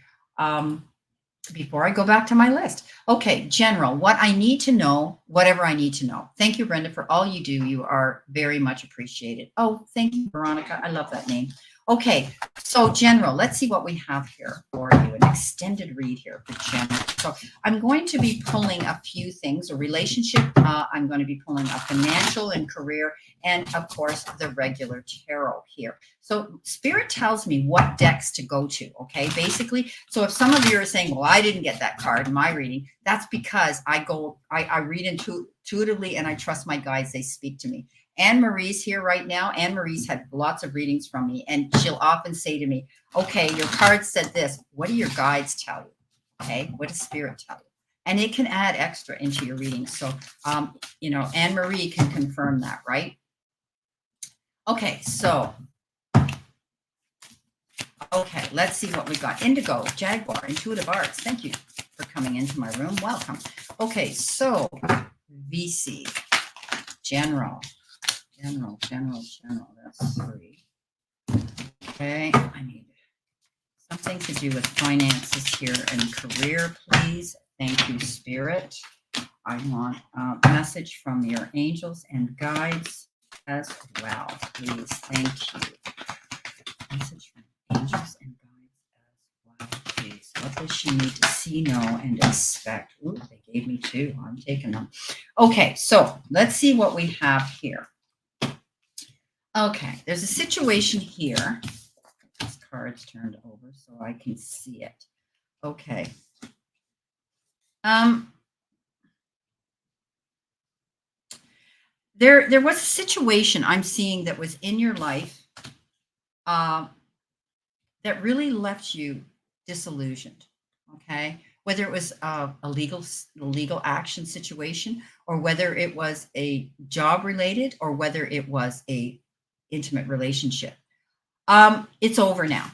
before I go back to my list. Okay, general, what I need to know, whatever I need to know. Thank you, Brenda, for all you do. You are very much appreciated. Oh, thank you, Veronica. I love that name. Okay, so general, let's see what we have here for you. An extended read here for general. So I'm going to be pulling a few things, a relationship. I'm going to be pulling a financial and career, and of course, the regular tarot here. So spirit tells me what decks to go to, okay? Basically, so if some of you are saying, well, I didn't get that card in my reading, that's because I read intuitively and I trust my guides. They speak to me. Anne Marie's here right now. Anne Marie's had lots of readings from me, and she'll often say to me, okay, your card said this. What do your guides tell you? Okay, what does spirit tell you? And it can add extra into your reading. So, Anne Marie can confirm that, right? Okay, so okay, let's see what we got. Indigo, Jaguar, Intuitive Arts. Thank you for coming into my room. Welcome. Okay, so VC, General. That's 3. Okay, I need something to do with finances here and career, please. Thank you, Spirit. I want a message from your angels and guides as well, please. Thank you. Message from angels and guides as well, please. What does she need to see, know, and expect? Ooh, they gave me 2. I'm taking them. Okay, so let's see what we have here. Okay, there's a situation here. This card's turned over so I can see it. Okay. There was a situation I'm seeing that was in your life that really left you disillusioned. Okay, whether it was a legal action situation, or whether it was a job related, or whether it was a intimate relationship. It's over now.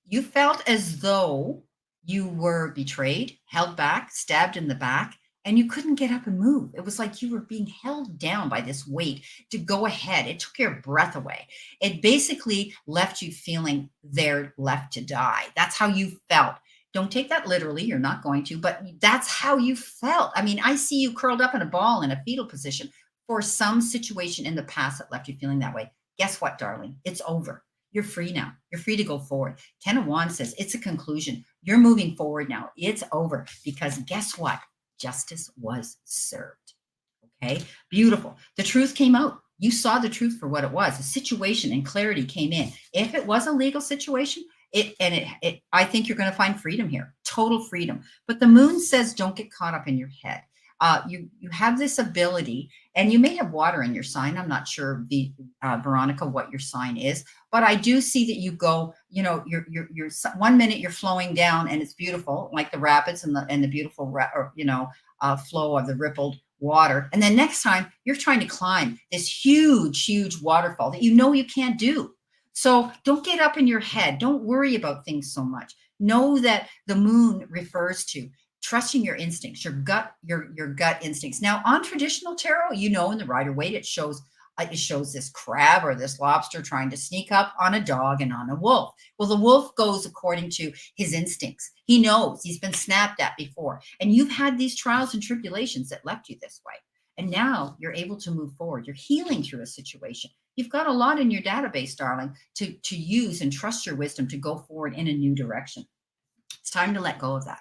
You felt as though you were betrayed, held back, stabbed in the back, and you couldn't get up and move. It was like you were being held down by this weight to go ahead. It took your breath away. It basically left you feeling they're left to die. That's how you felt. Don't take that literally. You're not going to, but that's how you felt. I mean, I see you curled up in a ball in a fetal position for some situation in the past that left you feeling that way. Guess what, darling? It's over. You're free now. You're free to go forward. 10 of Wands says it's a conclusion. You're moving forward now. It's over, because guess what? Justice was served. Okay, beautiful. The truth came out. You saw the truth for what it was. The situation and clarity came in. If it was a legal situation, I think you're going to find freedom here, total freedom. But the moon says don't get caught up in your head. You have this ability, and you may have water in your sign. I'm not sure, Veronica, what your sign is, but I do see that you go. You're 1 minute you're flowing down, and it's beautiful, like the rapids and the beautiful flow of the rippled water. And then next time you're trying to climb this huge waterfall that you can't do. So don't get up in your head. Don't worry about things so much. Know that the moon refers to trusting your instincts, your gut instincts. Now, on traditional tarot, in the Rider-Waite, it shows this crab or this lobster trying to sneak up on a dog and on a wolf. Well, the wolf goes according to his instincts. He knows he's been snapped at before, and you've had these trials and tribulations that left you this way. And now you're able to move forward. You're healing through a situation. You've got a lot in your database, darling, to use and trust your wisdom to go forward in a new direction. It's time to let go of that.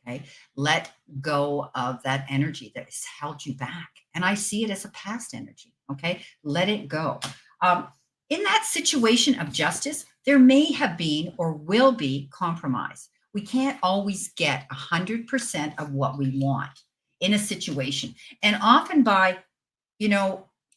Okay. Let go of that energy that has held you back. And I see it as a past energy. Okay. Let it go. In that situation of justice, there may have been or will be compromise. We can't always get 100% of what we want in a situation. And often by,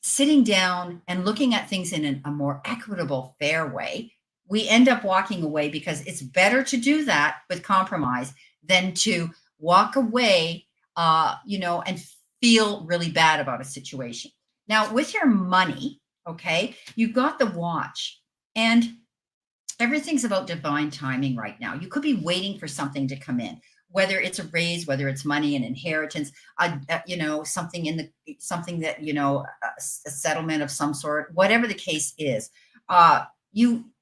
sitting down and looking at things in a more equitable, fair way, we end up walking away, because it's better to do that with compromise than to walk away, and feel really bad about a situation. Now, with your money, okay, you've got the watch, and everything's about divine timing right now. You could be waiting for something to come in, whether it's a raise, whether it's money, an inheritance, something that, a settlement of some sort, whatever the case is.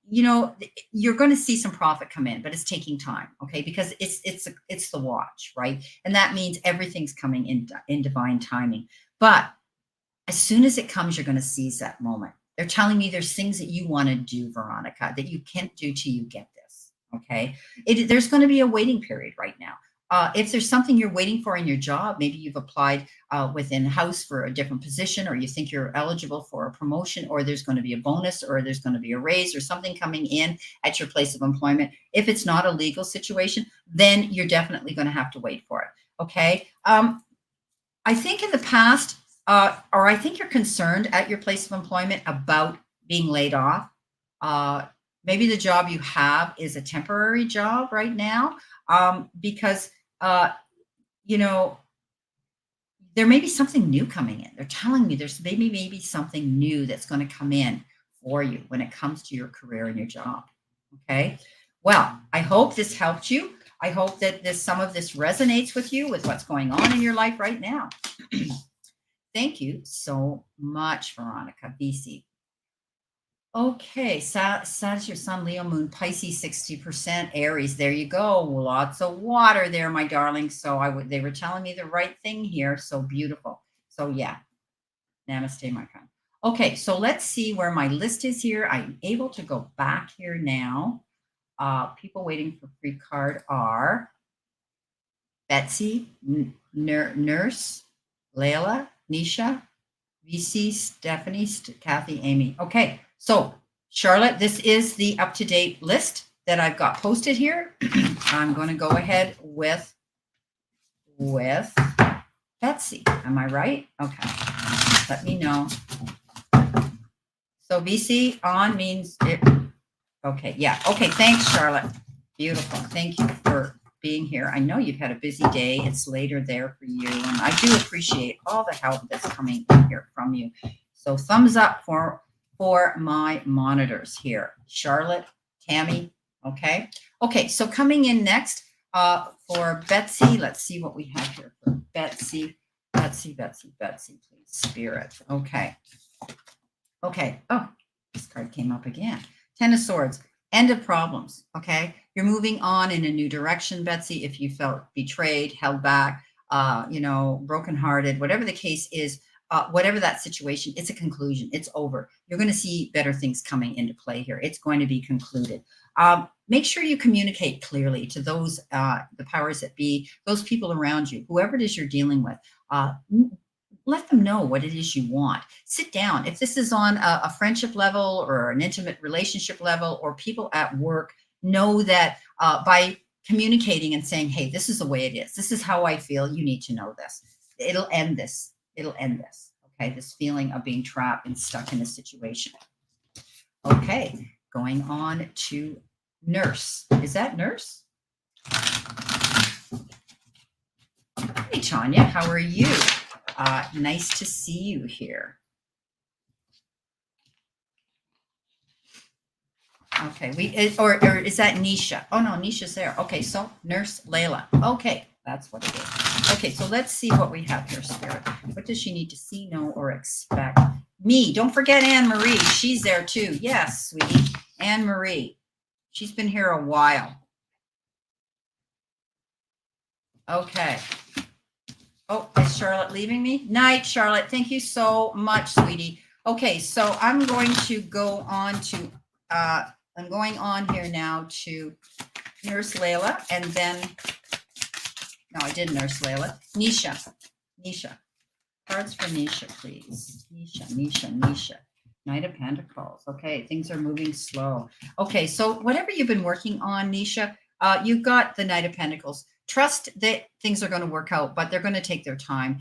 you know, you're going to see some profit come in, but it's taking time, okay? Because it's the watch, right? And that means everything's coming in divine timing. But as soon as it comes, you're going to seize that moment. They're telling me there's things that you want to do, Veronica, that you can't do till you get this. Okay. There's going to be a waiting period right now. If there's something you're waiting for in your job, maybe you've applied within house for a different position, or you think you're eligible for a promotion, or there's going to be a bonus, or there's going to be a raise, or something coming in at your place of employment. If it's not a legal situation, then you're definitely going to have to wait for it. Okay. I think in the past, or I think you're concerned at your place of employment about being laid off. Maybe the job you have is a temporary job right now, because you know, there may be something new coming in. They're telling me there's maybe something new that's going to come in for you when it comes to your career and your job. Okay. Well, I hope this helped you. I hope that some of this resonates with you, with what's going on in your life right now. Thank you so much, Veronica, BC. Okay, Sagittarius, Sun, Leo, Moon, Pisces, 60%, Aries. There you go. Lots of water there, my darling. So they were telling me the right thing here. So beautiful. So yeah, namaste, my friend. Okay, so let's see where my list is here. I'm able to go back here now. People waiting for free card are Betsy, Nurse, Layla, Nisha, VC, Stephanie, Kathy, Amy. Okay, so Charlotte, this is the up-to-date list that I've got posted here. I'm going to go ahead with Betsy. Am I right? Okay, let me know. So VC on means it. Okay, yeah. Okay, thanks, Charlotte. Beautiful. Thank you for being here. I know you've had a busy day. It's later there for you, and I do appreciate all the help that's coming in here from you. So thumbs up for my monitors here. Charlotte, Tammy, okay? Okay, so coming in next for Betsy, let's see what we have here for Betsy. Betsy, please, Spirit. Okay. Okay. Oh, this card came up again. Ten of Swords. End of problems. Okay. You're moving on in a new direction, Betsy. If you felt betrayed, held back, brokenhearted, whatever the case is, whatever that situation, it's a conclusion. It's over. You're going to see better things coming into play here. It's going to be concluded. Make sure you communicate clearly to those, the powers that be, those people around you, whoever it is you're dealing with. Let them know what it is you want. Sit down. If this is on a friendship level or an intimate relationship level or people at work, know that by communicating and saying, hey, this is the way it is. This is how I feel. You need to know this. It'll end this. It'll end this. Okay. This feeling of being trapped and stuck in a situation. Okay. Going on to Nurse. Is that Nurse? Hey, Tanya, how are you? Nice to see you here. Okay, or is that Nisha? Oh no, Nisha's there. Okay, so Nurse Layla. Okay, that's what it is. Okay, so let's see what we have here, Spirit. What does she need to see, know, or expect? Me. Don't forget Anne Marie. She's there too. Yes, sweetie. Anne Marie. She's been here a while. Okay. Oh, is Charlotte leaving me? Night, Charlotte. Thank you so much, sweetie. Okay, so I'm going to go on to, I'm going on here now to Nurse Layla, and then, no, I did Nurse Layla. Nisha. Cards for Nisha, please. Nisha. Knight of Pentacles. Okay, things are moving slow. Okay, so whatever you've been working on, Nisha, you've got the Knight of Pentacles. Trust that things are going to work out, but they're going to take their time.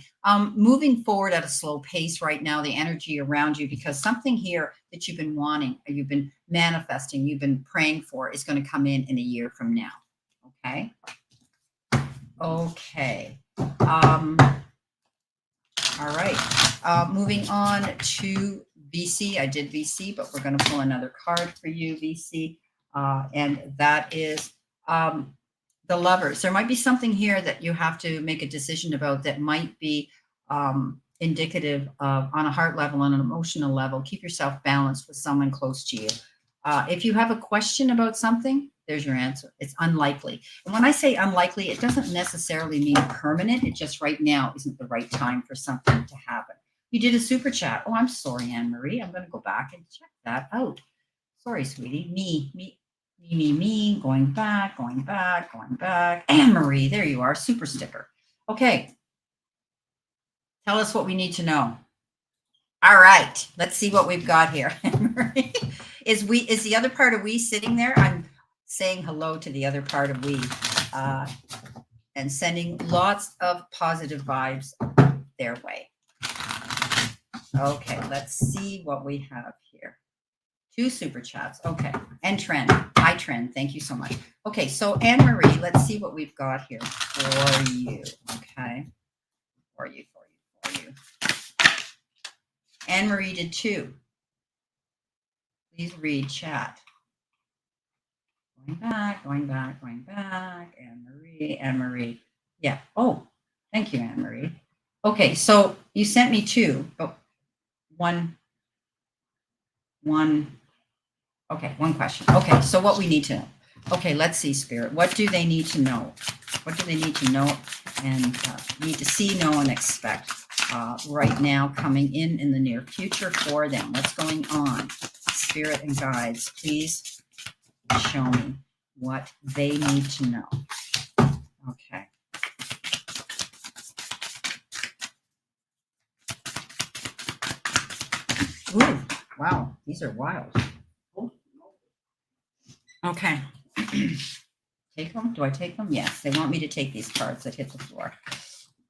Moving forward at a slow pace right now, the energy around you, because something here that you've been wanting, or you've been manifesting, you've been praying for is going to come in a year from now. Okay. Okay. All right. Moving on to VC. I did VC, but we're going to pull another card for you, VC. And that is the Lovers. There might be something here that you have to make a decision about that might be indicative of, on a heart level, on an emotional level. Keep yourself balanced with someone close to you. If you have a question about something, there's your answer. It's unlikely. And when I say unlikely, it doesn't necessarily mean permanent. It just right now isn't the right time for something to happen. You did a super chat. Oh, I'm sorry, Anne Marie. I'm going to go back and check that out. Sorry, sweetie. Me. Going back, going back, going back. Anne Marie, there you are. Super sticker. Okay. Tell us what we need to know. All right. Let's see what we've got here. Anne Marie. Is the other part of we sitting there? I'm saying hello to the other part of we and sending lots of positive vibes their way. Okay, let's see what we have here. 2 super chats. Okay. And Trent. Hi, Trent. Thank you so much. Okay, so Anne Marie, let's see what we've got here for you. Okay. For you. Anne Marie did 2. Please read chat. Going back. Anne Marie. Yeah. Oh, thank you, Anne Marie. Okay, so you sent me 2, but one. Okay, one question. Okay, so what we need to know. Okay, let's see, Spirit. What do they need to know? What do they need to know and need to see, know, and expect right now coming in the near future for them? What's going on? Spirit and guides, please show me what they need to know. Okay. Ooh, wow, these are wild. Okay. Take them? Do I take them? Yes, they want me to take these cards that hit the floor.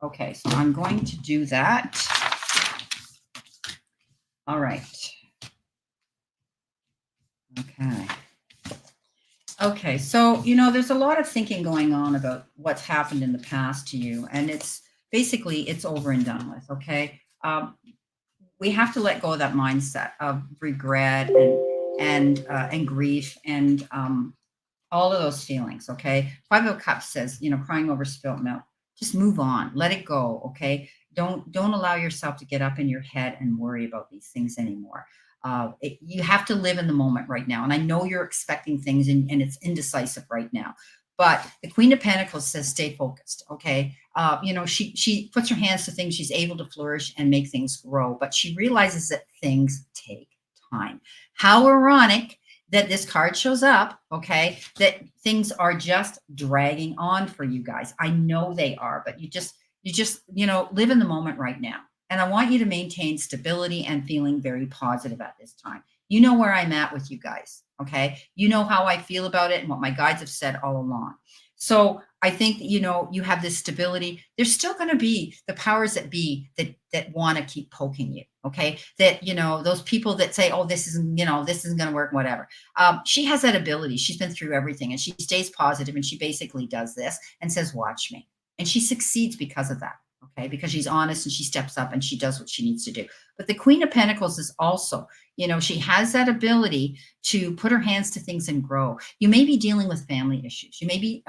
Okay, so I'm going to do that. All right. Okay, so, there's a lot of thinking going on about what's happened in the past to you, and it's over and done with, okay? We have to let go of that mindset of regret and grief and all of those feelings, okay? 5 of Cups says, crying over spilt milk. Just move on. Let it go, okay? Don't allow yourself to get up in your head and worry about these things anymore. You have to live in the moment right now. And I know you're expecting things and it's indecisive right now. But the Queen of Pentacles says stay focused, okay? She puts her hands to things. She's able to flourish and make things grow. But she realizes that things take time. How ironic that this card shows up, okay, that things are just dragging on for you guys. I know they are, but you just live in the moment right now. And I want you to maintain stability and feeling very positive at this time. You know where I'm at with you guys, okay? You know how I feel about it and what my guides have said all along. So I think, you have this stability. There's still going to be the powers that be that want to keep poking you, okay? That, those people that say, oh, this isn't going to work, whatever. She has that ability. She's been through everything and she stays positive and she basically does this and says, watch me. And she succeeds because of that. Okay, because she's honest and she steps up and she does what she needs to do. But the Queen of Pentacles is also, she has that ability to put her hands to things and grow. You may be dealing with family issues. You may be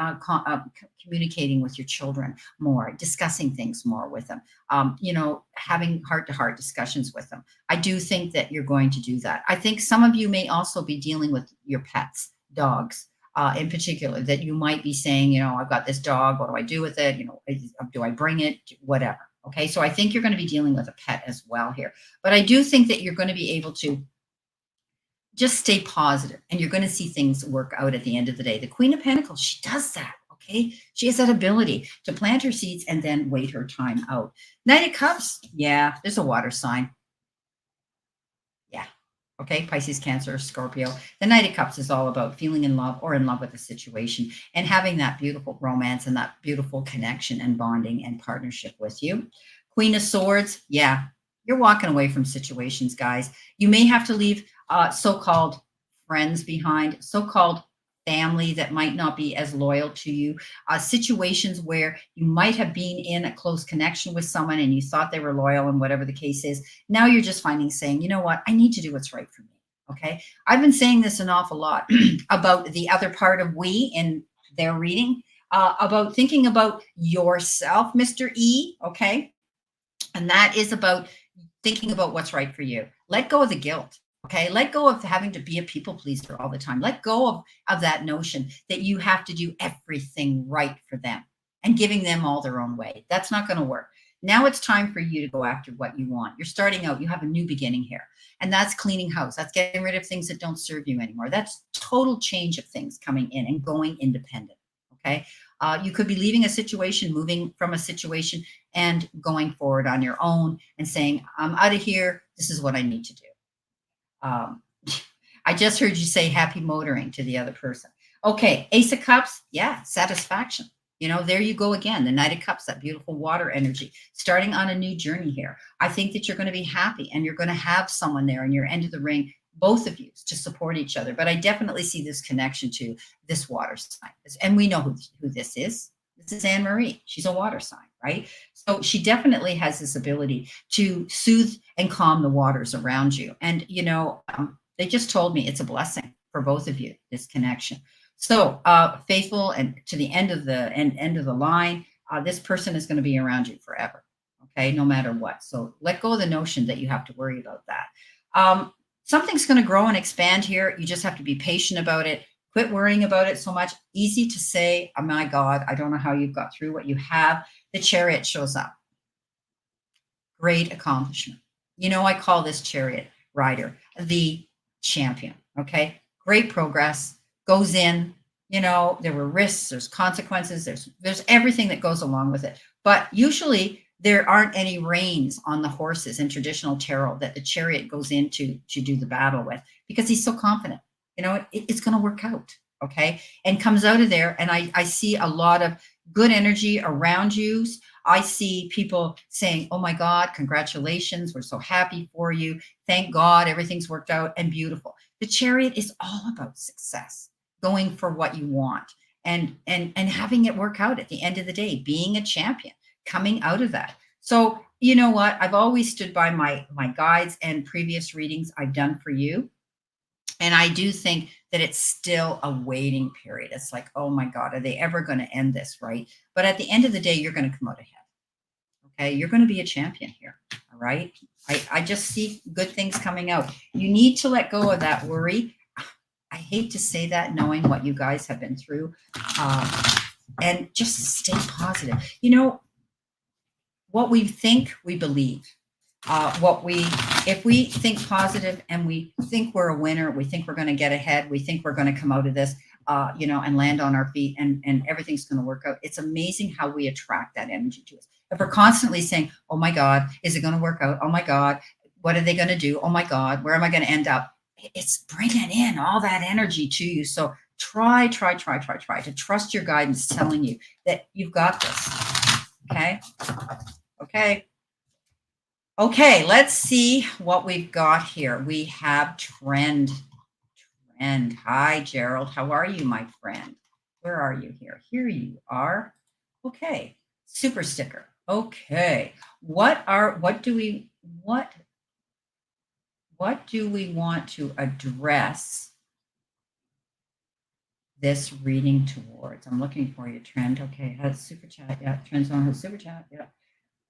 communicating with your children more, discussing things more with them, having heart-to-heart discussions with them. I do think that you're going to do that. I think some of you may also be dealing with your pets, dogs, in particular, that you might be saying, I've got this dog, what do I do with it? Do I bring it? Whatever. Okay. So I think you're going to be dealing with a pet as well here, but I do think that you're going to be able to just stay positive and you're going to see things work out at the end of the day. The Queen of Pentacles, she does that. Okay. She has that ability to plant her seeds and then wait her time out. Knight of Cups. Yeah. There's a water sign. Okay, Pisces, Cancer, Scorpio. The Knight of Cups is all about feeling in love or in love with a situation and having that beautiful romance and that beautiful connection and bonding and partnership with you. Queen of Swords, yeah, you're walking away from situations, guys. You may have to leave so-called friends behind, so-called family that might not be as loyal to you, situations where you might have been in a close connection with someone and you thought they were loyal and whatever the case is. Now you're just saying, you know what, I need to do what's right for me. Okay. I've been saying this an awful lot about the other part of we in their reading, about thinking about yourself, Mr. E. Okay. And that is about thinking about what's right for you. Let go of the guilt. Okay, let go of having to be a people pleaser all the time. Let go of that notion that you have to do everything right for them and giving them all their own way. That's not going to work. Now it's time for you to go after what you want. You're starting out, you have a new beginning here. And that's cleaning house. That's getting rid of things that don't serve you anymore. That's total change of things coming in and going independent. Okay. You could be leaving a situation, moving from a situation, and going forward on your own and saying, I'm out of here. This is what I need to do. Um, I just heard you say happy motoring to the other person. Okay, Ace of Cups, yeah, satisfaction. You know, there you go again. The Knight of Cups, that beautiful water energy, starting on a new journey here. I think that you're going to be happy and you're going to have someone there in your end of the ring, both of you, to support each other. But I definitely see this connection to this water sign. And we know who this is. This is Anne Marie. She's a water sign, right? So she definitely has this ability to soothe and calm the waters around you. And, you know, they just told me it's a blessing for both of you, this connection. So faithful and to the end of the line, this person is going to be around you forever. Okay, no matter what. So let go of the notion that you have to worry about that. Something's going to grow and expand here. You just have to be patient about it. Quit worrying about it so much. Easy to say, oh my God, I don't know how you've got through what you have. The Chariot shows up. Great accomplishment. You know, I call this Chariot rider the champion. Okay, great progress. Goes in, you know, there were risks, there's consequences, there's everything that goes along with it. But usually there aren't any reins on the horses in traditional tarot that the Chariot goes into to do the battle with, because he's so confident. You know, it's going to work out. Okay, and comes out of there, and I see a lot of good energy around you. I see people saying, oh my God, congratulations, we're so happy for you, thank God everything's worked out and beautiful. The Chariot is all about success, going for what you want, and having it work out at the end of the day, being a champion, coming out of that. So you know what, I've always stood by my guides and previous readings I've done for you. And I do think that it's still a waiting period. It's like, oh my God, are they ever going to end this, right? But at the end of the day, you're going to come out ahead. Okay, you're going to be a champion here. All right. I just see good things coming out. You need to let go of that worry. I hate to say that, knowing what you guys have been through, and just stay positive. You know, what we think, we believe. If we think positive and we think we're a winner, we think we're going to get ahead, we think we're going to come out of this, you know, and land on our feet, and everything's going to work out. It's amazing how we attract that energy to us. If we're constantly saying, oh my God, is it going to work out? Oh my God, what are they going to do? Oh my God, where am I going to end up? It's bringing in all that energy to you. So try to trust your guidance telling you that you've got this. Okay. Okay, let's see what we've got here. We have Trend. Hi, Gerald. How are you, my friend? Where are you here? Here you are. Okay, super sticker. Okay, what do we want to address this reading towards? I'm looking for you, Trend. Okay, has super chat. Yeah, Trend Zone has super chat. Yeah.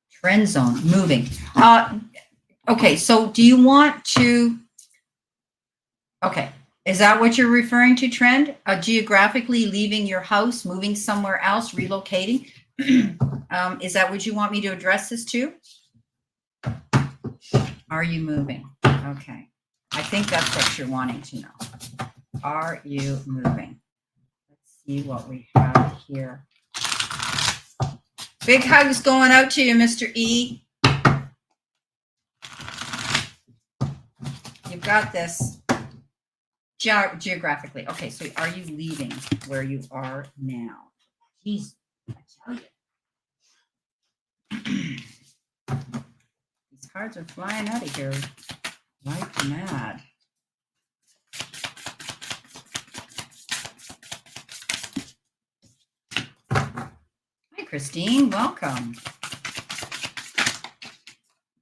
Trend zone, moving. Okay, so do you want to, okay, is that what you're referring to, Trend? Geographically leaving your house, moving somewhere else, relocating? Is that what you want me to address this to? Are you moving? Okay, I think that's what you're wanting to know. Are you moving? Let's see what we have here. Big hugs going out to you, Mr. E. You've got this. Geographically. Okay, so are you leaving where you are now? Jeez, I tell you. These cards are flying out of here like mad. Hi, Christine. Welcome.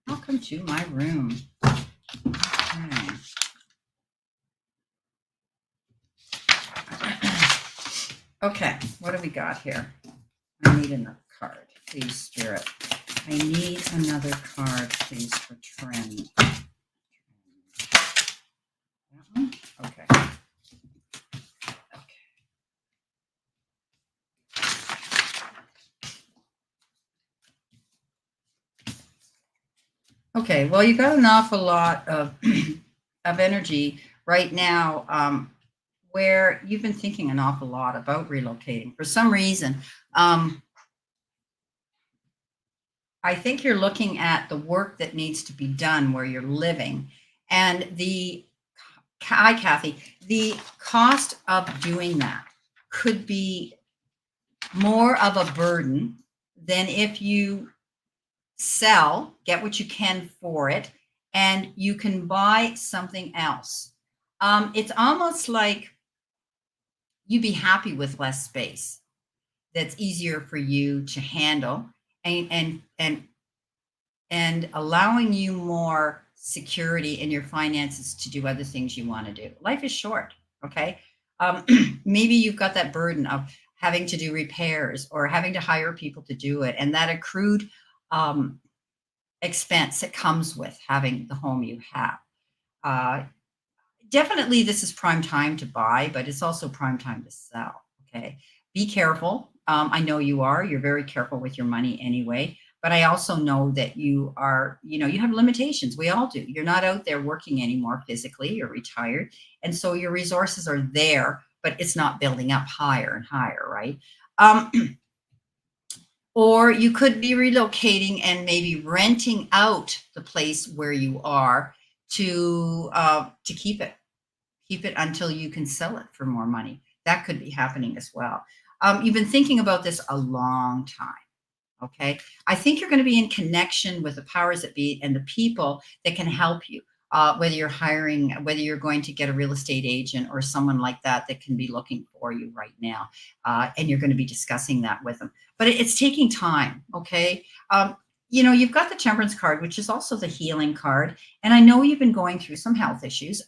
Welcome to my room. Okay. Okay, what do we got here? I need another card, please, Spirit. I need another card, please, for Trend. Okay. Okay, well, you got an awful lot of of energy right now, where you've been thinking an awful lot about relocating. For some reason, I think you're looking at the work that needs to be done where you're living, and hi, Kathy, the cost of doing that could be more of a burden than if you sell, get what you can for it, and you can buy something else. It's almost like you'd be happy with less space. That's easier for you to handle, and allowing you more security in your finances to do other things you want to do. Life is short, okay? Um, Maybe you've got that burden of having to do repairs or having to hire people to do it, and that accrued um, expense that comes with having the home you have. Uh, Definitely, this is prime time to buy, but it's also prime time to sell. Okay. Be careful. I know you are. You're very careful with your money anyway. But I also know that you are, you have limitations. We all do. You're not out there working anymore physically. You're retired. And so your resources are there, but it's not building up higher and higher, right? Um, or you could be relocating and maybe renting out the place where you are to keep it until you can sell it for more money. That could be happening as well. You've been thinking about this a long time. Okay. I think you're going to be in connection with the powers that be and the people that can help you. Whether you're going to get a real estate agent or someone like that that can be looking for you right now. And you're going to be discussing that with them. But it's taking time. Okay. You've got the Temperance card, which is also the healing card. And I know you've been going through some health issues.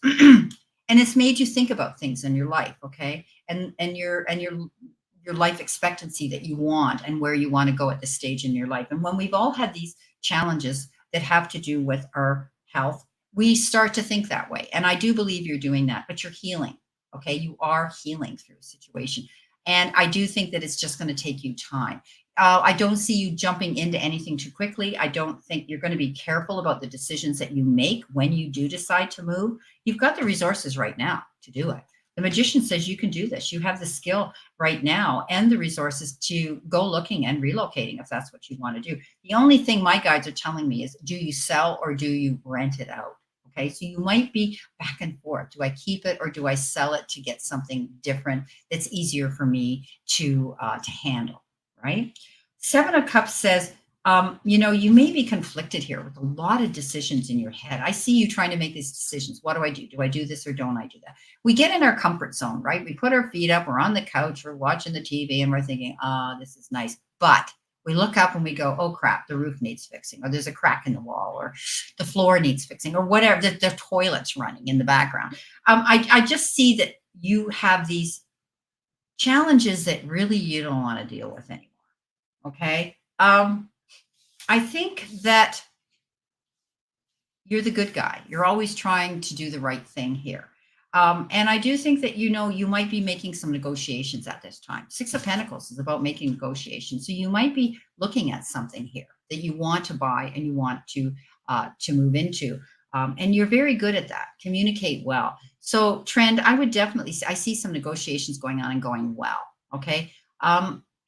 And it's made you think about things in your life, okay, and your life expectancy that you want and where you want to go at this stage in your life. And when we've all had these challenges that have to do with our health, we start to think that way. And I do believe you're doing that, but you're healing, okay? You are healing through a situation. And I do think that it's just going to take you time. I don't see you jumping into anything too quickly. I don't think you're going to be careful about the decisions that you make when you do decide to move. You've got the resources right now to do it. The magician says you can do this. You have the skill right now and the resources to go looking and relocating if that's what you want to do. The only thing my guides are telling me is, do you sell or do you rent it out? Okay, so you might be back and forth. Do I keep it or do I sell it to get something different that's easier for me to handle? Right? Seven of Cups says, you may be conflicted here with a lot of decisions in your head. I see you trying to make these decisions. What do I do? Do I do this or don't I do that? We get in our comfort zone, right? We put our feet up, we're on the couch, we're watching the TV, and we're thinking, this is nice. But we look up and we go, oh crap, the roof needs fixing, or there's a crack in the wall, or the floor needs fixing, or whatever, the toilet's running in the background. I just see that you have these challenges that really you don't want to deal with anymore. Okay. I think that you're the good guy. You're always trying to do the right thing here. And I do think that, you might be making some negotiations at this time. Six of Pentacles is about making negotiations. So you might be looking at something here that you want to buy and you want to move into. And you're very good at that. Communicate well. So trend, I would definitely, I see some negotiations going on and going well. Okay.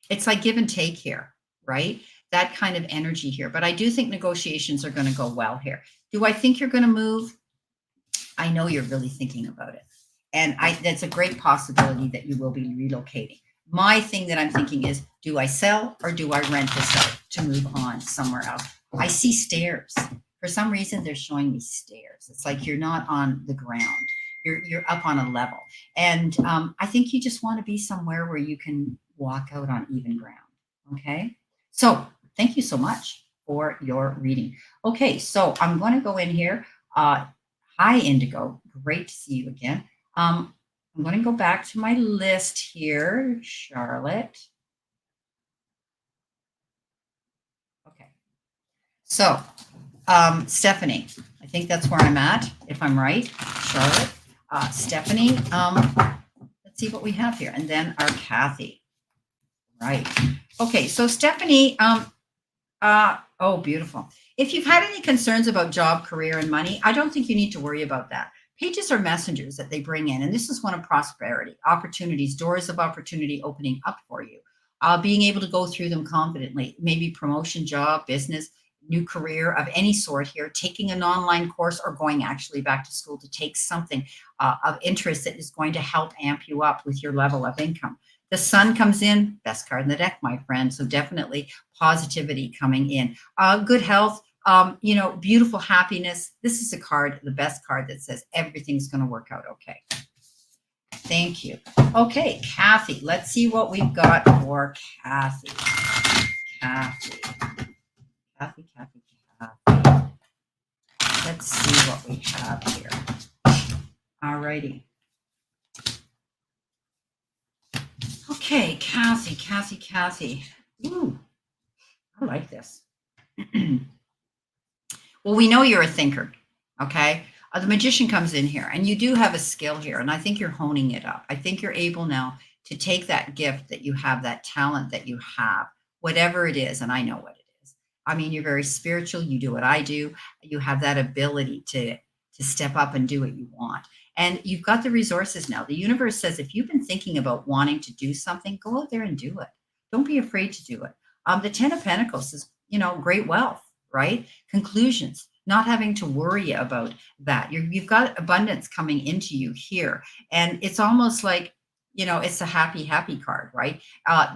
It's like give and take here, right? That kind of energy here. But I do think negotiations are going to go well here. Do I think you're going to move? I know you're really thinking about it. And that's a great possibility that you will be relocating. My thing that I'm thinking is, do I sell or do I rent this out to move on somewhere else? I see stairs. For some reason, they're showing me stairs. It's like you're not on the ground. You're up on a level. And I think you just want to be somewhere where you can walk out on even ground. Okay. So thank you so much for your reading. Okay. So I'm going to go in here. Hi, Indigo. Great to see you again. I'm going to go back to my list here, Charlotte. Okay. So, Stephanie, I think that's where I'm at, if I'm right, Charlotte. Stephanie, let's see what we have here. And then our Kathy. Right. Okay, so Stephanie, oh, beautiful. If you've had any concerns about job, career, and money, I don't think you need to worry about that. Pages are messengers that they bring in, and this is one of prosperity, opportunities, doors of opportunity opening up for you. Being able to go through them confidently, maybe promotion, job, business, new career of any sort here, taking an online course or going actually back to school to take something of interest that is going to help amp you up with your level of income. The sun comes in, best card in the deck, my friend. So definitely positivity coming in. Good health, beautiful happiness. This is a card, the best card that says everything's going to work out okay. Thank you. Okay, Kathy, let's see what we've got for Kathy. Kathy. Let's see what we have here. All righty. Okay, Kathy. Ooh, I like this. Well, we know you're a thinker, okay? The magician comes in here, and you do have a skill here, and I think you're honing it up. I think you're able now to take that gift that you have, that talent that you have, whatever it is, and I know what it is. I mean, you're very spiritual. You do what I do. You have that ability to step up and do what you want. And you've got the resources now. The universe says if you've been thinking about wanting to do something, go out there and do it. Don't be afraid to do it. The 10 of Pentacles is, great wealth, right? Conclusions, not having to worry about that. You've got abundance coming into you here. And it's almost like, it's a happy card, right?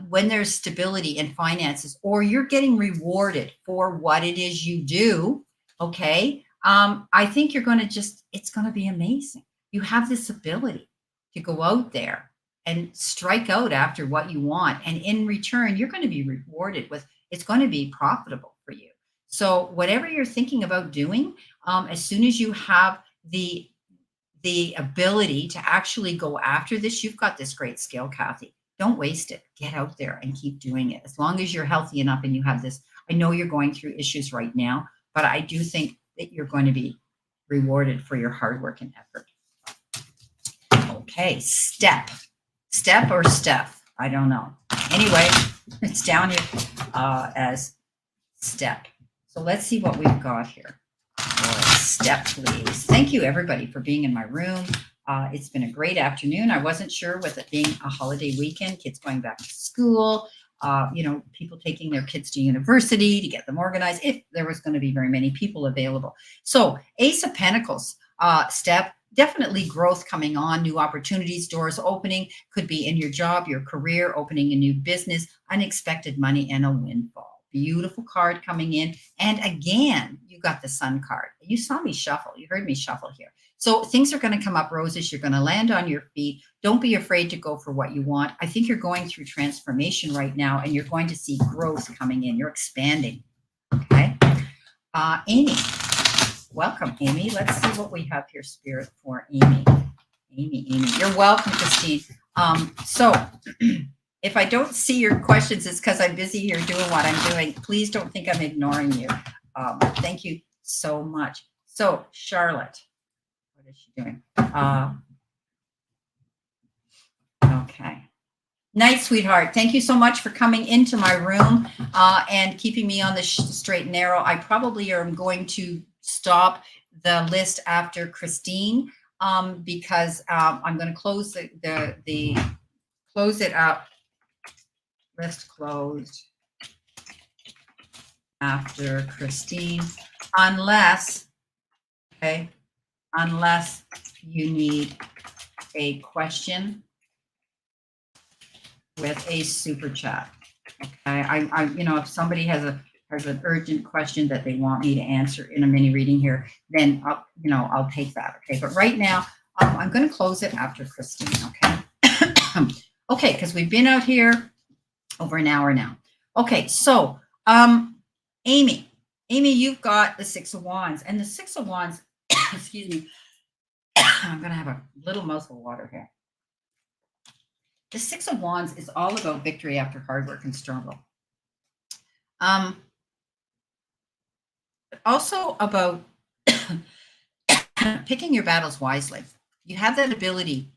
When there's stability in finances, or you're getting rewarded for what it is you do, okay? I think you're going to it's going to be amazing. You have this ability to go out there and strike out after what you want. And in return, you're going to be rewarded with, it's going to be profitable for you. So whatever you're thinking about doing, as soon as you have the ability to actually go after this, you've got this great skill, Kathy. Don't waste it. Get out there and keep doing it. As long as you're healthy enough and you have this, I know you're going through issues right now, but I do think that you're going to be rewarded for your hard work and effort. Okay, step or Steph, I don't know. Anyway, it's down here as step. So let's see what we've got here. Step, please. Thank you, everybody, for being in my room. It's been a great afternoon. I wasn't sure with it being a holiday weekend, kids going back to school, people taking their kids to university to get them organized, if there was going to be very many people available. So Ace of Pentacles, step, definitely growth coming on, new opportunities, doors opening, could be in your job, your career, opening a new business, unexpected money, and a windfall. Beautiful card coming in. And again, you got the sun card. You saw me shuffle. You heard me shuffle here. So things are going to come up roses. You're going to land on your feet. Don't be afraid to go for what you want. I think you're going through transformation right now, and you're going to see growth coming in. You're expanding. Okay. Amy. Welcome, Amy. Let's see what we have here, Spirit, for Amy. Amy. You're welcome, Christine. So if I don't see your questions, it's because I'm busy here doing what I'm doing. Please don't think I'm ignoring you. Thank you so much. So Charlotte, what is she doing? Okay. Night, sweetheart. Thank you so much for coming into my room and keeping me on the straight and narrow. I probably am going to stop the list after Christine because I'm going to close close it up. List closed after Christine, unless you need a question with a super chat. Okay, if somebody has an urgent question that they want me to answer in a mini reading here, then I'll take that. Okay, but right now I'm going to close it after Christine. Okay, okay, because we've been out here over an hour now. Okay, so Amy, you've got the Six of Wands, and the Six of Wands. Excuse me, I'm going to have a little mouthful of water here. The Six of Wands is all about victory after hard work and struggle. Also about picking your battles wisely. You have that ability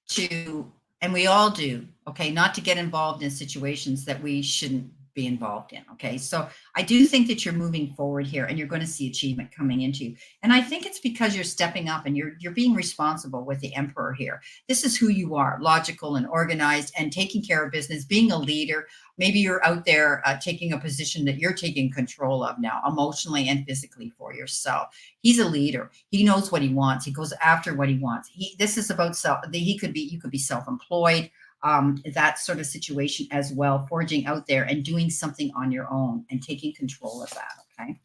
to, and we all do, okay, not to get involved in situations that we shouldn't be involved in. Okay. So I do think that you're moving forward here and you're going to see achievement coming into you. And I think it's because you're stepping up and you're being responsible with the Emperor here. This is who you are, logical and organized and taking care of business, being a leader. Maybe you're out there taking a position that you're taking control of now, emotionally and physically for yourself. He's a leader. He knows what he wants. He goes after what he wants. This is about self. You could be self-employed, that sort of situation as well, forging out there and doing something on your own and taking control of that. Okay.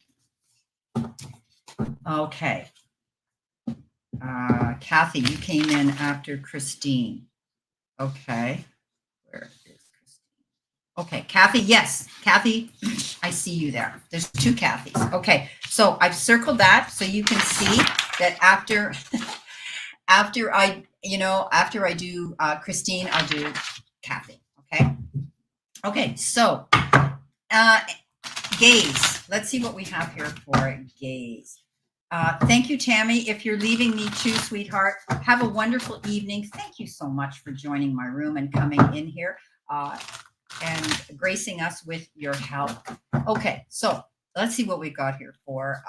Okay. Kathy, you came in after Christine. Okay. Where is Christine? Okay, Kathy. Yes, Kathy, I see you there. There's two Kathys. Okay. So I've circled that so you can see that after I do Christine, I'll do Kathy. Okay. Okay. So, gaze. Let's see what we have here for gaze. Thank you, Tammy. If you're leaving me too, sweetheart, have a wonderful evening. Thank you so much for joining my room and coming in here and gracing us with your help. Okay. So let's see what we've got here for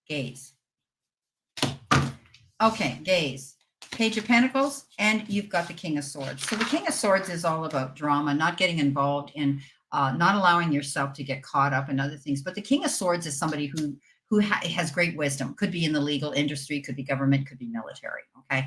gaze. Okay, gaze. Page of Pentacles, and you've got the King of Swords. So the King of Swords is all about drama, not getting involved in, not allowing yourself to get caught up in other things. But the King of Swords is somebody who has great wisdom. Could be in the legal industry, could be government, could be military. Okay,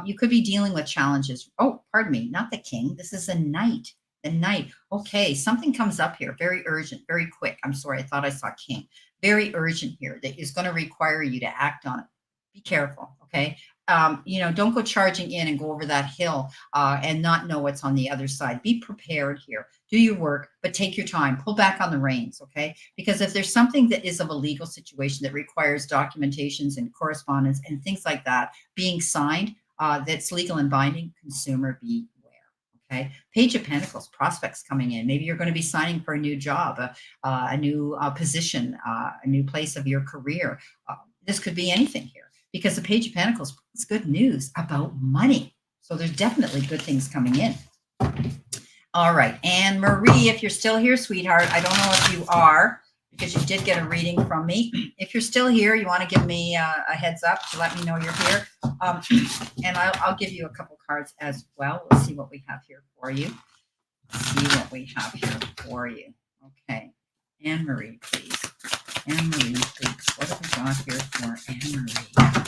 you could be dealing with challenges. Oh, pardon me, not the King. This is a Knight. The Knight. Okay, something comes up here, very urgent, very quick. I'm sorry, I thought I saw King. Very urgent here that is going to require you to act on it. Be careful, okay? Don't go charging in and go over that hill and not know what's on the other side. Be prepared here. Do your work, but take your time. Pull back on the reins, okay? Because if there's something that is of a legal situation that requires documentations and correspondence and things like that being signed, that's legal and binding, consumer beware, okay? Page of Pentacles, prospects coming in. Maybe you're going to be signing for a new job, a new position, a new place of your career. This could be anything here. Because the Page of Pentacles is good news about money. So there's definitely good things coming in. All right. Anne Marie, if you're still here, sweetheart, I don't know if you are, because you did get a reading from me. If you're still here, you want to give me a heads up to let me know you're here. And I'll give you a couple cards as well. Let's see what we have here for you. Okay. Anne Marie, please. Anne Marie, please. What have we got here for Anne Marie? Please.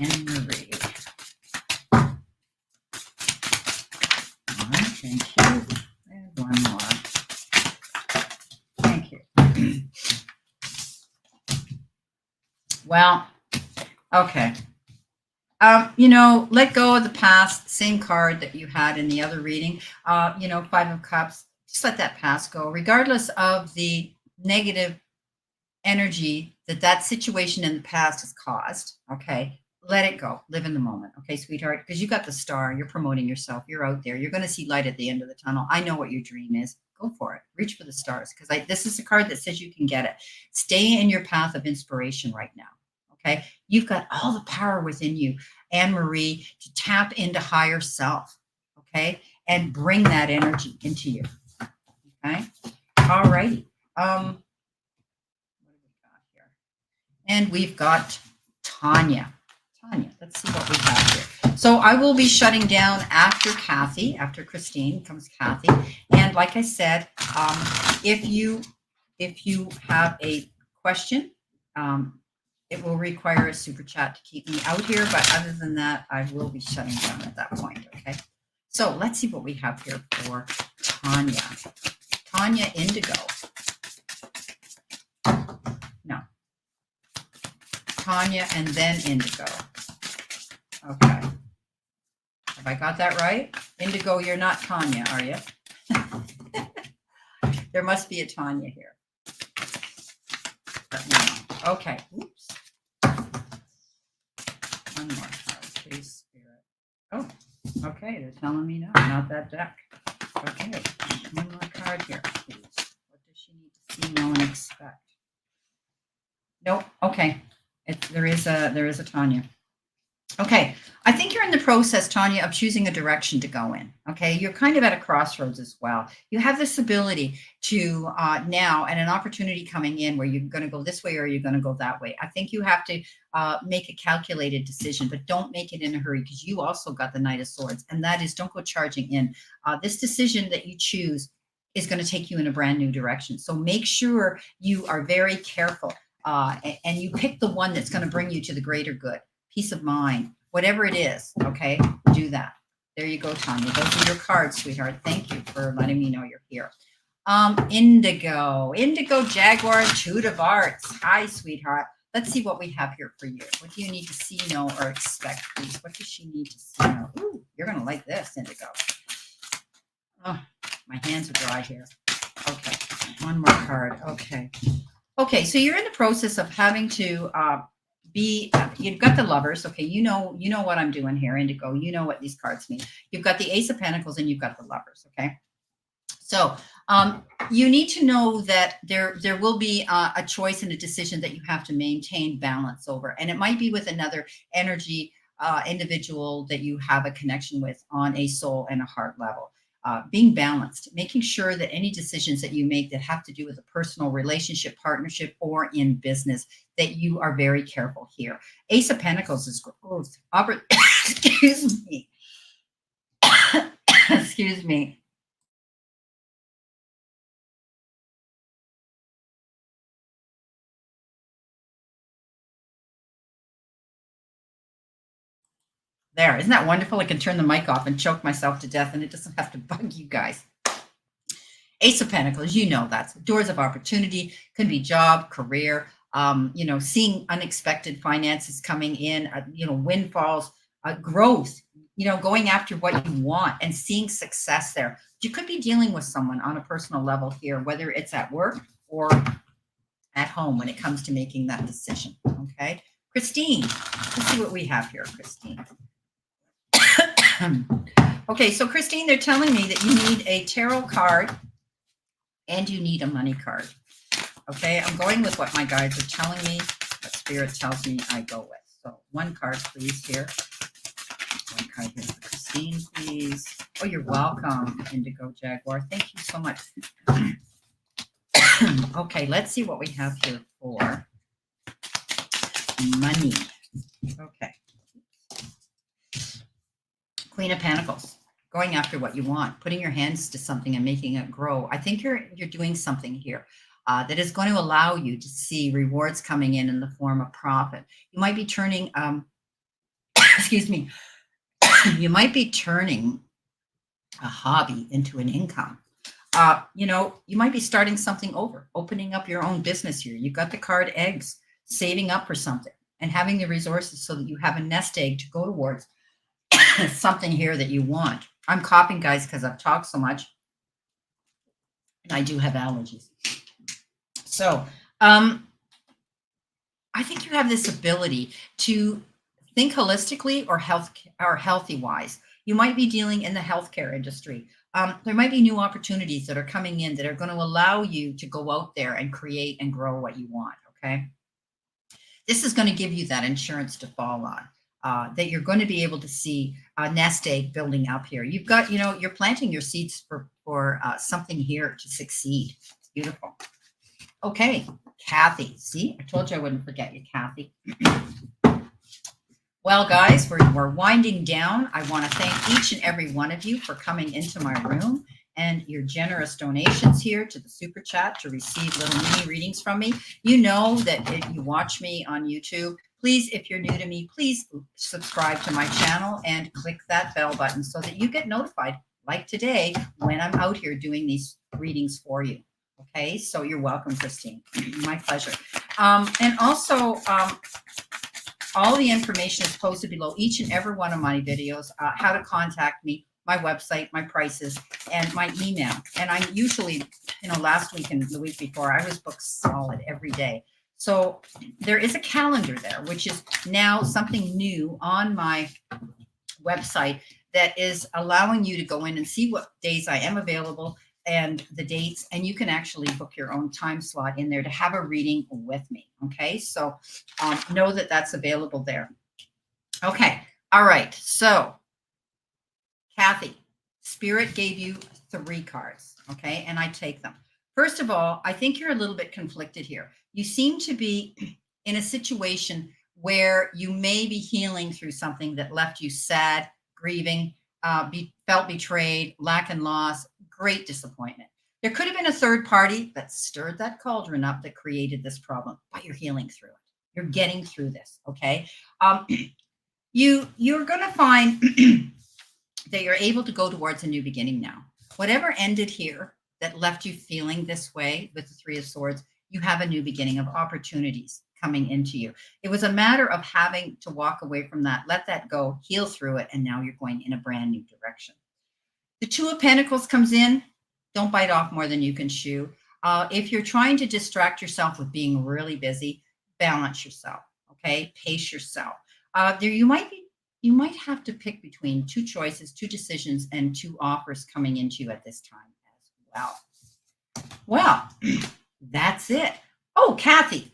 Anne Marie. All right, thank you. And one more. Thank you. Well, okay. Let go of the past, same card that you had in the other reading. Five of Cups. Just let that past go, regardless of the negative energy that situation in the past has caused. Okay, let it go. Live in the moment. Okay, sweetheart, because you got the star. You're promoting yourself. You're out there. You're going to see light at the end of the tunnel. I know what your dream is. Go for it. Reach for the stars, because this is a card that says you can get it. Stay in your path of inspiration right now. Okay, you've got all the power within you, Anne Marie, to tap into higher self. Okay, and bring that energy into you. Okay. All righty. What have we got here? And we've got Tanya. Let's see what we have here. So I will be shutting down after Kathy. After Christine comes Kathy. And like I said, if you have a question, it will require a super chat to keep me out here. But other than that, I will be shutting down at that point. Okay. So let's see what we have here for Tanya. Tanya Indigo. No. Tanya and then Indigo. Okay. Have I got that right? Indigo, you're not Tanya, are you? There must be a Tanya here. Okay. Oops. One more card, please, Spirit. Oh, okay. They're telling me no, not that deck. Okay. One more card here, please. What does she need to see, know, and expect? Nope. Okay. There is a Tanya. Okay, I think you're in the process, Tanya, of choosing a direction to go in. Okay, you're kind of at a crossroads as well. You have this ability to now, and an opportunity coming in where you're going to go this way or you're going to go that way. I think you have to make a calculated decision, but don't make it in a hurry, because you also got the Knight of Swords, and that is, don't go charging in. This decision that you choose is going to take you in a brand new direction. So make sure you are very careful and you pick the one that's going to bring you to the greater good. Peace of mind, whatever it is, okay? Do that. There you go, Tanya. Those are your cards, sweetheart. Thank you for letting me know you're here. Indigo Jaguar, Two of Hearts. Hi, sweetheart. Let's see what we have here for you. What do you need to see, know, or expect, please? What does she need to see, know? Ooh, you're going to like this, Indigo. Oh, my hands are dry here. Okay, one more card. Okay, so you're in the process of having to you've got the Lovers. Okay, you know what I'm doing here, Indigo. You know what these cards mean. You've got the Ace of Pentacles and you've got the Lovers. Okay, so you need to know that there will be a choice and a decision that you have to maintain balance over, and it might be with another energy individual that you have a connection with on a soul and a heart level. Being balanced, making sure that any decisions that you make that have to do with a personal relationship, partnership, or in business, that you are very careful here. Ace of Pentacles is growth. Excuse me. Excuse me. There, isn't that wonderful? I can turn the mic off and choke myself to death, and it doesn't have to bug you guys. Ace of Pentacles, you know, that's doors of opportunity, could be job, career, seeing unexpected finances coming in, windfalls, growth, going after what you want and seeing success there. You could be dealing with someone on a personal level here, whether it's at work or at home when it comes to making that decision. Okay. Christine, let's see what we have here, Christine. Okay, so Christine, they're telling me that you need a tarot card and you need a money card. Okay, I'm going with what my guides are telling me, what Spirit tells me I go with. So one card, please, here. One card here for Christine, please. Oh, you're welcome, Indigo Jaguar. Thank you so much. Okay, let's see what we have here for money. Okay. Queen of Pentacles. Going after what you want, putting your hands to something and making it grow. I think you're doing something here that is going to allow you to see rewards coming in the form of profit. You might be turning, excuse me, you might be turning a hobby into an income. You might be starting something over, opening up your own business here. You've got the card eggs, saving up for something and having the resources so that you have a nest egg to go towards something here that you want. I'm coughing, guys, because I've talked so much and I do have allergies. So I think you have this ability to think holistically or healthy wise. You might be dealing in the healthcare industry. There might be new opportunities that are coming in that are going to allow you to go out there and create and grow what you want. Okay. This is going to give you that insurance to fall on. That you're going to be able to see a nest egg building up here. You've got, you're planting your seeds for something here to succeed. It's beautiful. Okay, Kathy. See, I told you I wouldn't forget you, Kathy. Well, guys, we're winding down. I want to thank each and every one of you for coming into my room and your generous donations here to the Super Chat to receive little mini readings from me. You know that if you watch me on YouTube, please, if you're new to me, please subscribe to my channel and click that bell button so that you get notified, like today, when I'm out here doing these readings for you. Okay, so you're welcome, Christine. My pleasure. And also, all the information is posted below each and every one of my videos, how to contact me, my website, my prices, and my email. And I'm usually, last week and the week before, I was booked solid every day. So there is a calendar there, which is now something new on my website that is allowing you to go in and see what days I am available and the dates, and you can actually book your own time slot in there to have a reading with me. Okay, so know that that's available there. Okay, all right. So, Kathy, Spirit gave you 3 cards, okay, and I take them. First of all, I think you're a little bit conflicted here. You seem to be in a situation where you may be healing through something that left you sad, grieving, felt betrayed, lack and loss, great disappointment. There could have been a third party that stirred that cauldron up that created this problem, but you're healing through it. You're getting through this, okay? You're going to find that you're able to go towards a new beginning now. Whatever ended here that left you feeling this way with the 3 of Swords, you have a new beginning of opportunities coming into you. It was a matter of having to walk away from that, let that go, heal through it, and now you're going in a brand new direction. The 2 of Pentacles comes in. Don't bite off more than you can chew. If you're trying to distract yourself with being really busy, balance yourself, okay? Pace yourself. You might have to pick between 2 choices, 2 decisions, and 2 offers coming into you at this time as well. Well, that's it. Oh, Kathy.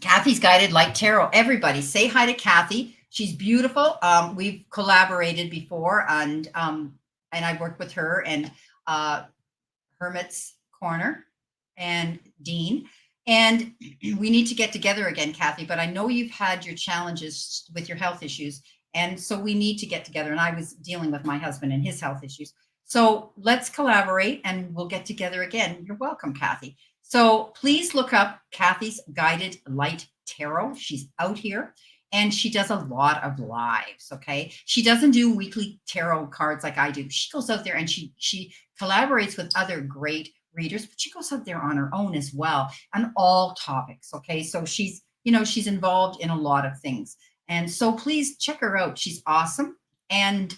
Kathy's Guided Light Tarot. Everybody say hi to Kathy. She's beautiful. We've collaborated before, and I've worked with her and Hermit's Corner and Dean. And we need to get together again, Kathy, but I know you've had your challenges with your health issues. And so we need to get together. And I was dealing with my husband and his health issues. So let's collaborate and we'll get together again. You're welcome, Kathy. So please look up Kathy's Guided Light Tarot. She's out here and she does a lot of lives. Okay. She doesn't do weekly tarot cards like I do. She goes out there and she collaborates with other great readers, but she goes out there on her own as well on all topics. Okay. So she's involved in a lot of things. And so please check her out. She's awesome. And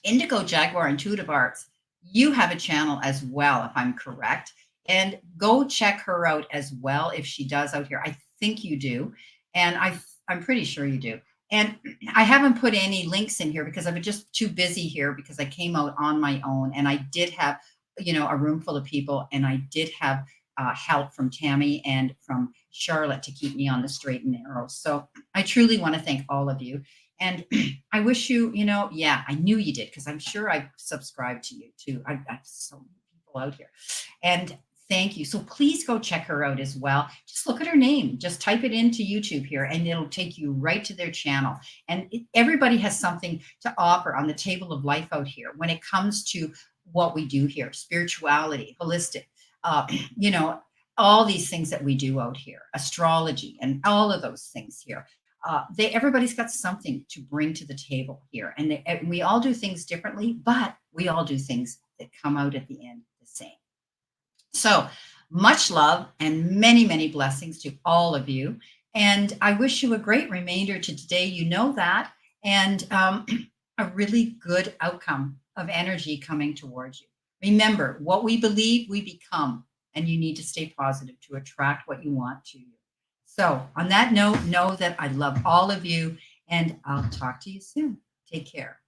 Indigo Jaguar Intuitive Arts, you have a channel as well, if I'm correct. And go check her out as well if she does out here. I think you do. And I'm pretty sure you do. And I haven't put any links in here because I've been just too busy here because I came out on my own and I did have a room full of people, and I did have help from Tammy and from Charlotte to keep me on the straight and narrow. So I truly want to thank all of you. And I wish you, I knew you did because I'm sure I subscribed to you too. I have so many people out here. And thank you. So please go check her out as well. Just look at her name. Just type it into YouTube here and it'll take you right to their channel. And everybody has something to offer on the table of life out here when it comes to what we do here, spirituality, holistic, all these things that we do out here, astrology, and all of those things here. Everybody's got something to bring to the table here. And we all do things differently, but we all do things that come out at the end the same. So much love and many, many blessings to all of you. And I wish you a great remainder to today. You know that. And a really good outcome of energy coming towards you. Remember, what we believe, we become. And you need to stay positive to attract what you want to you. So on that note, know that I love all of you and I'll talk to you soon. Take care.